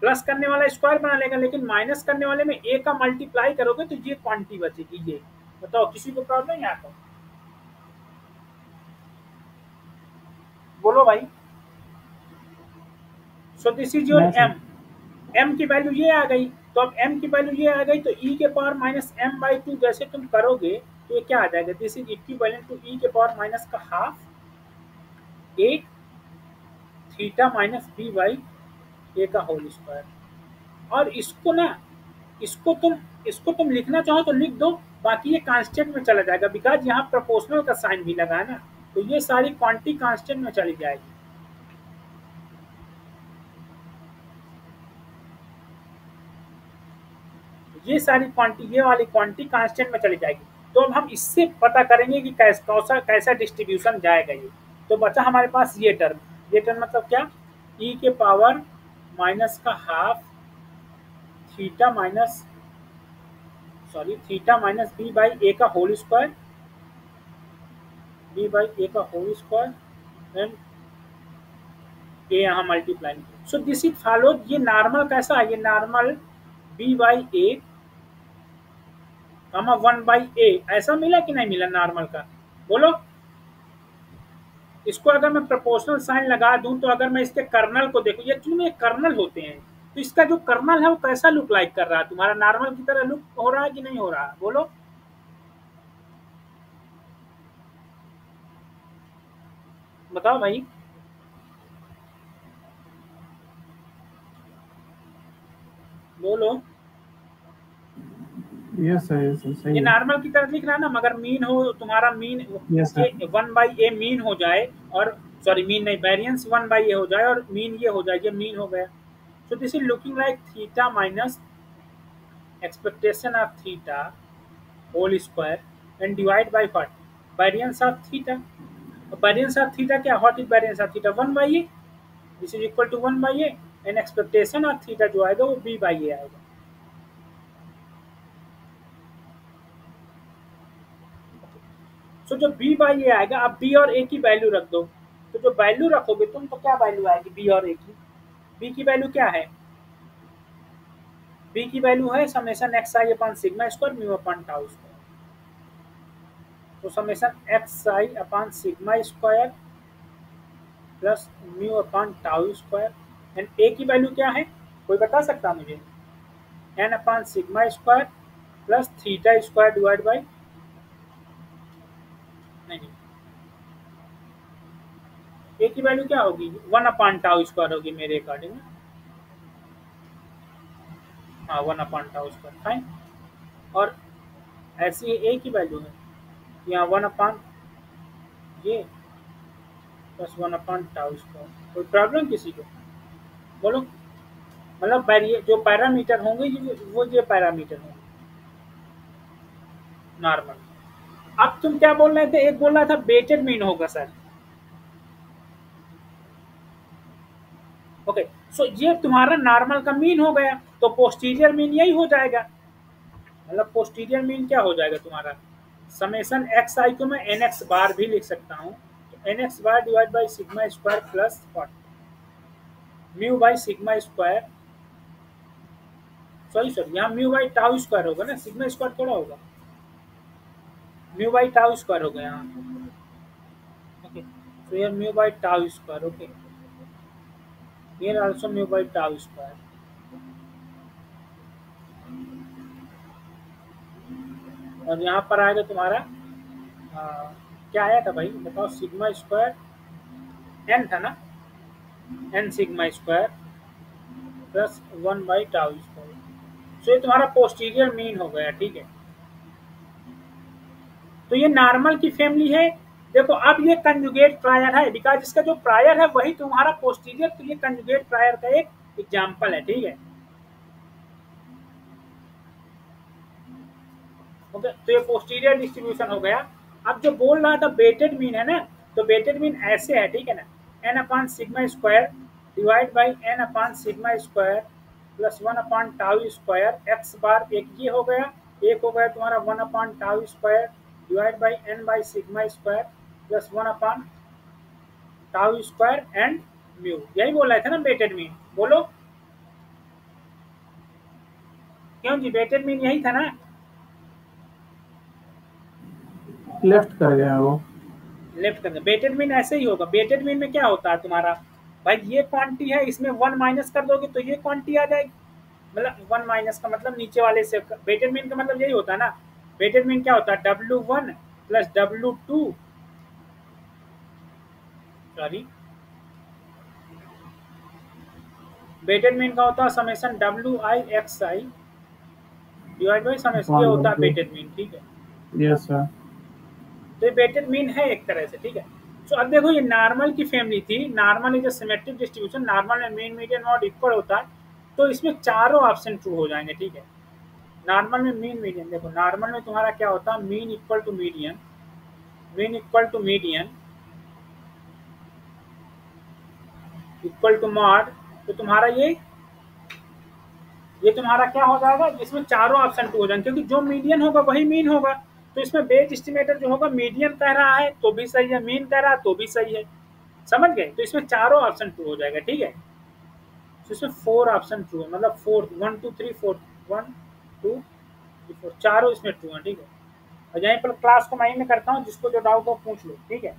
प्लस करने वाला स्क्वायर बना लेगा, लेकिन माइनस करने वाले में ए का मल्टीप्लाई करोगे तो ये क्वांटिटी बचेगी। ये बताओ किसी को प्रॉब्लम यहाँ पर? बोलो भाई। So this is your M. M की वैल्यू ये आ गई, तो अब एम की वैल्यू ये आ गई तो ई के पावर माइनस एम बाई 2 जैसे तुम करोगे तो ये क्या आ जाएगा? This is equivalent to e के पावर माइनस का half A theta minus B by A का होल स्क्वायर। और इसको ना, इसको तुम लिखना चाहो तो लिख दो, बाकी ये कांस्टेंट में चला जाएगा बिकॉज यहाँ प्रोपोर्शनल का साइन भी लगा है ना, तो ये सारी क्वांटिटी कांस्टेंट में चली जाएगी। ये सारी क्वांटिटी, ये वाली क्वांटिटी कांस्टेंट में चली जाएगी। तो अब हम इससे पता करेंगे कि कैसा डिस्ट्रीब्यूशन जाएगा ये। तो बचा हमारे पास ये टर्म मतलब क्या? ई के पावर माइनस का half theta minus B by A का whole square, B by A का होल स्क्वायर एंड ए यहाँ multiplying. So this is followed. ये नॉर्मल कैसा है? ये normal B by A 1 by A ऐसा मिला कि नहीं मिला नॉर्मल का? बोलो। इसको अगर मैं प्रोपोर्शनल साइन लगा दूं तो अगर मैं इसके कर्नल को देखूं, ये एक्चुअली कर्नल होते हैं, तो इसका जो कर्नल है वो कैसा लुक लाइक कर रहा है? तुम्हारा नॉर्मल की तरह लुक हो रहा है कि नहीं हो रहा? बोलो। बताओ भाई। बोलो। Yes sir. ये नॉर्मल की तरह दिख रहा है ना, मगर मीन हो तुम्हारा, मीन 1 बाई ए मीन हो जाए, और सॉरी मीन नहीं, वेरिएंस 1 बाई ए हो जाए और मीन ये हो जाए, ये मीन हो गया। So this is looking like theta minus expectation of theta whole square and divide by what? Variance of theta. Variance of theta क्या? What is variance of theta? 1 by A. This is equal to 1 by A and expectation of theta जो आएगा वो B by ए आएगा। तो जो b by ए आएगा, अब b और a की वैल्यू रख दो। तो जो वैल्यू रखोगे तुम तो क्या वैल्यू आएगी b और a की? b की वैल्यू क्या है? b की वैल्यू है summation xi upon sigma square mu upon tau square. तो summation xi upon sigma square plus mu upon tau square and a की वैल्यू क्या है? कोई बता सकता मुझे? n upon sigma square plus theta square divide by, नहीं, A की वैल्यू क्या होगी? 1 अपॉन टाउ स्क्वायर होगी मेरे अकॉर्डिंग। हाँ 1/tau², फाइन। और ऐसी ए की वैल्यू है यहाँ 1/, ये प्लस 1/tau²। कोई प्रॉब्लम किसी को बोलो? मतलब जो पैरामीटर होंगे वो ये पैरामीटर होंगे नॉर्मल। अब तुम क्या बोल रहे थे? एक बोल रहा था वेटेड मीन होगा सर। ओके, सो ये तुम्हारा नॉर्मल का मीन हो गया, तो पोस्टीरियर मीन यही हो जाएगा। मतलब पोस्टीरियर मीन क्या हो जाएगा तुम्हारा? समेशन एक्स आई को मैं nx बार भी लिख सकता हूँ, तो nx bar divide by sigma square plus mu by sigma square, sorry यहाँ म्यू बाई टाउ स्क्वायर होगा ना, सिग्मा स्क्वायर थोड़ा होगा, म्यू बाई टाउ स्क्वायर होगा यहाँ। Okay, so here mu by tau square, okay, here also mu by tau square। और यहाँ पर आएगा तुम्हारा क्या आया था भाई बताओ? सिग्मा स्क्वायर n था ना, n sigma square plus 1/tau²। सो ये तुम्हारा पोस्टीरियर मीन हो गया, ठीक है। तो ये नॉर्मल की फैमिली है। देखो अब ये कंजुगेट प्रायर है, बिकॉज इसका जो प्रायर है वही तुम्हारा पोस्टीरियर, तो ये कंजुगेट प्रायर का एक एग्जांपल है, ठीक है। ओके, तो ये पोस्टीरियर डिस्ट्रीब्यूशन हो गया। अब जो बोल रहा था वेटेड मीन है ना, तो वेटेड मीन ऐसे है, ठीक है ना, n/σ² divide by n/σ² plus 1/tau² x bar, एक ये हो गया, एक हो गया तुम्हारा 1/tau² divide by n/σ² plus 1/tau² and mu. यही बोल रहे थे ना वेटेड मीन? बोलो क्यों जी, वेटेड मीन यही था ना? लेफ्ट कर गया वो, लेफ्ट कर गया। वेटेड मीन ऐसे ही होगा। वेटेड मीन में क्या होता है तुम्हारा भाई, ये क्वांटिटी है, इसमें 1 माइनस कर दोगे तो ये क्वांटिटी आ जाएगी। मतलब 1 माइनस का मतलब नीचे वाले से, वेटेड मीन का मतलब यही होता है ना। वेटेड मीन क्या होता है? W1 plus W2, sorry weighted mean का होता है summation WI/XI divide by summation, ये होता है वेटेड मीन, ठीक है। Yes sir. तो ये वेटेड मीन है एक तरह से, ठीक है। तो अब देखो ये नॉर्मल की फैमिली थी। Normal is a symmetric distribution, normal में मीन मीडियन और इक्वल होता है, तो इसमें चारों ऑप्शन ट्रू हो जाएंगे, ठीक है। नॉर्मल में मीन मीडियन, देखो नॉर्मल में तुम्हारा क्या होता है? Mean equal to median, mean equal to median equal to mode, तो तुम्हारा ये तुम्हारा क्या हो जाएगा? जिसमें चारों ऑप्शन ट्रू हो जाएंगे, क्योंकि जो मीडियन होगा वही मीन होगा। तो इसमें बेस एस्टिमेटर जो होगा मीडियन कह रहा है तो भी सही है, मीन कह रहा है तो भी सही है, समझ गए? तो इसमें चारों ऑप्शन ट्रू हो जाएगा, ठीक है। तो इसमें 4 ऑप्शन ट्रू है, मतलब 4 1 2 3 4 1 2 3 4 चारों इसमें ट्रू है, ठीक है। और यहीं पर क्लास को मैं ही में करता हूँ, जिसको जो डाउट हो पूछ लो, ठीक है।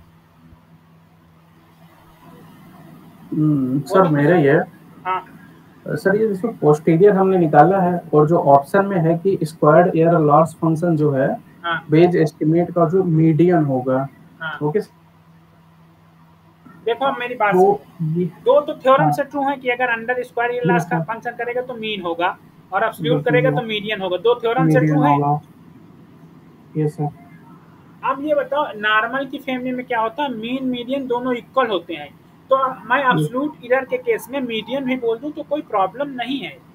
सर मेरा ये, हाँ सर ये जिसको पोस्टीरियर हमने निकाला है और जो ऑप्शन में है कि स्क्वायर्ड एरर लॉस फंक्शन जो है, हाँ, बेस एस्टिमेट का जो मीडियन होगा, हाँ। ओके। देखो अब मेरी बात दो तो थ्योरम से ट्रू है कि अगर अंडर स्क्वायर एरर लॉस का फंक्शन करेगा तो मीन होगा, और एब्सोल्यूट करेगा तो मीडियन होगा। दो थ्योरम से ट्रू है। Yes sir. अब ये बताओ नॉर्मल की फैमिली में क्या होता है? मीन मीडियन दोनों इक्वल होते हैं, तो मैं एब्सोल्यूट एरर के केस में मीडियन भी बोल दूं तो कोई प्रॉब्लम नहीं है।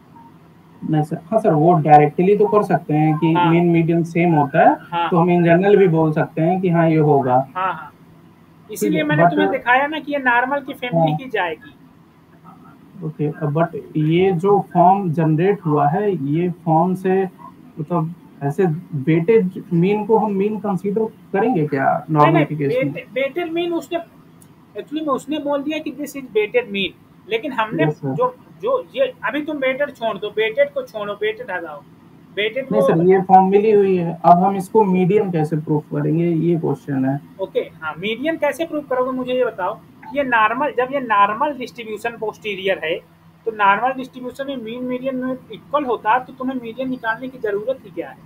नहीं सर, हाँ सर, वो डायरेक्टली तो कर सकते हैं कि हाँ, मीन मीडियन सेम होता है, हाँ, तो हम इन जनरल भी बोल सकते हैं कि हाँ ये होगा। हाँ हाँ, इसीलिए मैंने तुम्हें दिखाया ना कि ये नॉर्मल की फैमिली की जाएगी। ओके, बट ये जो फॉर्म जनरेट हुआ है, ये फॉर्म से मतलब ऐसे वेटेड मीन को हम मीन कंसीडर करेंगे क्या नॉर्मल के केस में? वेटेड मीन उसने एक्चुअली में उसने बोल दिया कि दिस इज वेटेड मीन, लेकिन हमने जो ये अभी तुम वेटेड छोड़ दो, वेटेड को छोड़ो, वेटेड हटाओ, वेटेड नहीं सर, ये फॉर्म मिली हुई है, अब हम इसको मीडियन कैसे प्रूव करेंगे, ये क्वेश्चन है। ओके, हाँ, मीडियन कैसे प्रूव करोगे मुझे ये बताओ। ये नॉर्मल, जब ये नॉर्मल डिस्ट्रीब्यूशन पोस्टीरियर है, तो नॉर्मल डिस्ट्रीब्यूशन में मीन मीडियन में इक्वल होता है, तो तुम्हें मीडियन निकालने की जरूरत ही क्या है?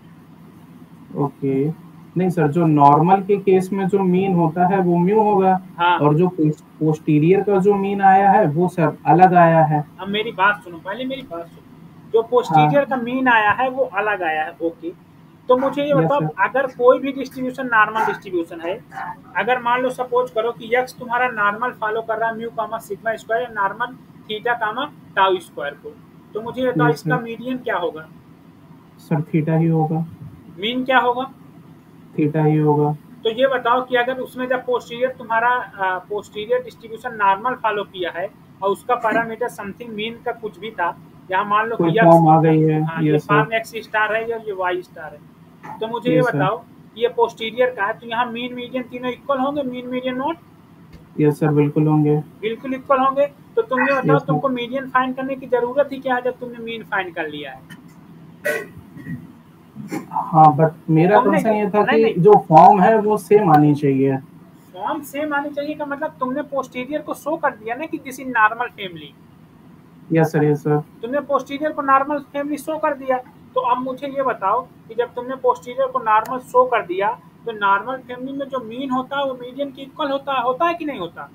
ओके, नहीं सर, जो नॉर्मल के केस में जो मीन होता है वो म्यू होगा। हाँ। और जो पोस्टीरियर का जो मीन आया है वो सर अलग आया है। अब मेरी बात सुनो, पहले मेरी बात सुनो। जो पोस्टीरियर का मीन आया है वो अलग आया है। ओके, तो मुझे ये बताओ, अगर कोई भी डिस्ट्रीब्यूशन नॉर्मल डिस्ट्रीब्यूशन है, अगर मान लो सपोज करो कि यक्स तुम्हारा नॉर्मल फॉलो कर रहा है म्यू कामा सिग्मा स्क्वायर या नॉर्मल थीटा कामा टाउ स्क्वायर को, तो मुझे ये बताओ इसका मीडियन क्या होगा? सर थीटा ही होगा। मीन क्या होगा? थीटा ही होगा। तो ये बताओ कि अगर उसमें जब पोस्टीरियर तुम्हारा पोस्टीरियर डिस्ट्रीब्यूशन नॉर्मल फॉलो किया है और उसका पैरामीटर समथिंग मीन का कुछ भी था, यहाँ मान लो कि फॉर्म आ गई है, ये फॉर्म एक्स स्टार है या ये वाई स्टार है, तो मुझे ये बताओ कि ये पोस्टीरियर का है, तो यहाँ मीन मीडियन तीनों इक्वल होंगे? Mean median note? Yes sir, बिल्कुल होंगे, बिल्कुल इक्वल होंगे। तो तुम ये बताओ तुमको मीडियन फाइंड करने की जरूरत ही क्या है जब तुमने मीन फाइंड कर लिया है? हाँ, बट मेरा क्वेश्चन ये था कि जो फॉर्म है वो सेम आनी चाहिए। फॉर्म सेम आनी चाहिए का मतलब तुमने पोस्टीरियर को शो कर दिया ना कि this is normal family. Yes sir, yes sir. तुमने पोस्टीरियर को नॉर्मल फैमिली शो कर दिया, तो अब मुझे ये बताओ कि जब तुमने पोस्टीरियर को नॉर्मल शो कर दिया तो नॉर्मल फैमिली में जो मीन होता है वो मीडियन के इक्वल होता है कि नहीं होता?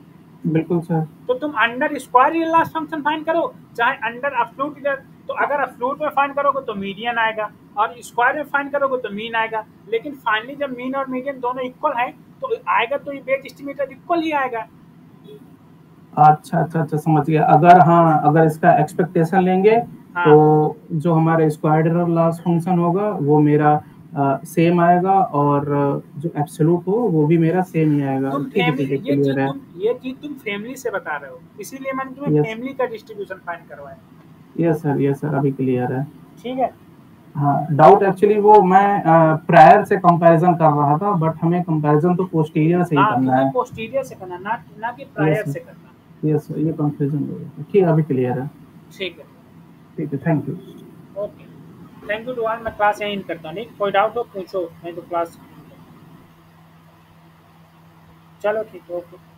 बिल्कुल सर। तो तुम under square real last function find करो, चाहे अंडर एब्सोल्यूट रियल, तो अगर एब्सोल्यूट में फाइंड करोगे तो मीडियन आएगा और स्क्वायर में फाइंड करोगे तो मीन आएगा। लेकिन फाइनली जब मीन और मीडियन दोनों इक्वल है तो आएगा तो ये बेस एस्टिमेटर इक्वल ही आएगा। अच्छा, समझ गया। अगर इसका एक्सपेक्टेशन लेंगे तो जो हमारे स्क्वायर एरर लॉस फंक्शन होगा वो मेरा सेम आएगा और जो एब्सोल्यूट हो वो भी मेरा सेम ही आएगा। ये चीज तुम फैमिली से बता रहे हो, इसीलिए मैंने तुम्हें फैमिली का डिस्ट्रीब्यूशन फाइंड करवाया। यस सर, अभी क्लियर है। ठीक है। हाँ, डाउट एक्चुअली वो मैं प्रायर से कंपैरिजन कर रहा था, बट हमें कंपैरिजन तो पोस्टीरियर से ही करना है। पोस्टीरियर से करना, ना कि प्रायर से करना। यस सर, ये कंफ्यूजन हो गया। ठीक, अभी क्लियर है। ठीक है, thank you. Okay, thank you to all. मैं क्लास यहीं करता हूँ। नहीं कोई डाउट हो पूछो, नहीं तो क्लास चलो ठीक है, ओके।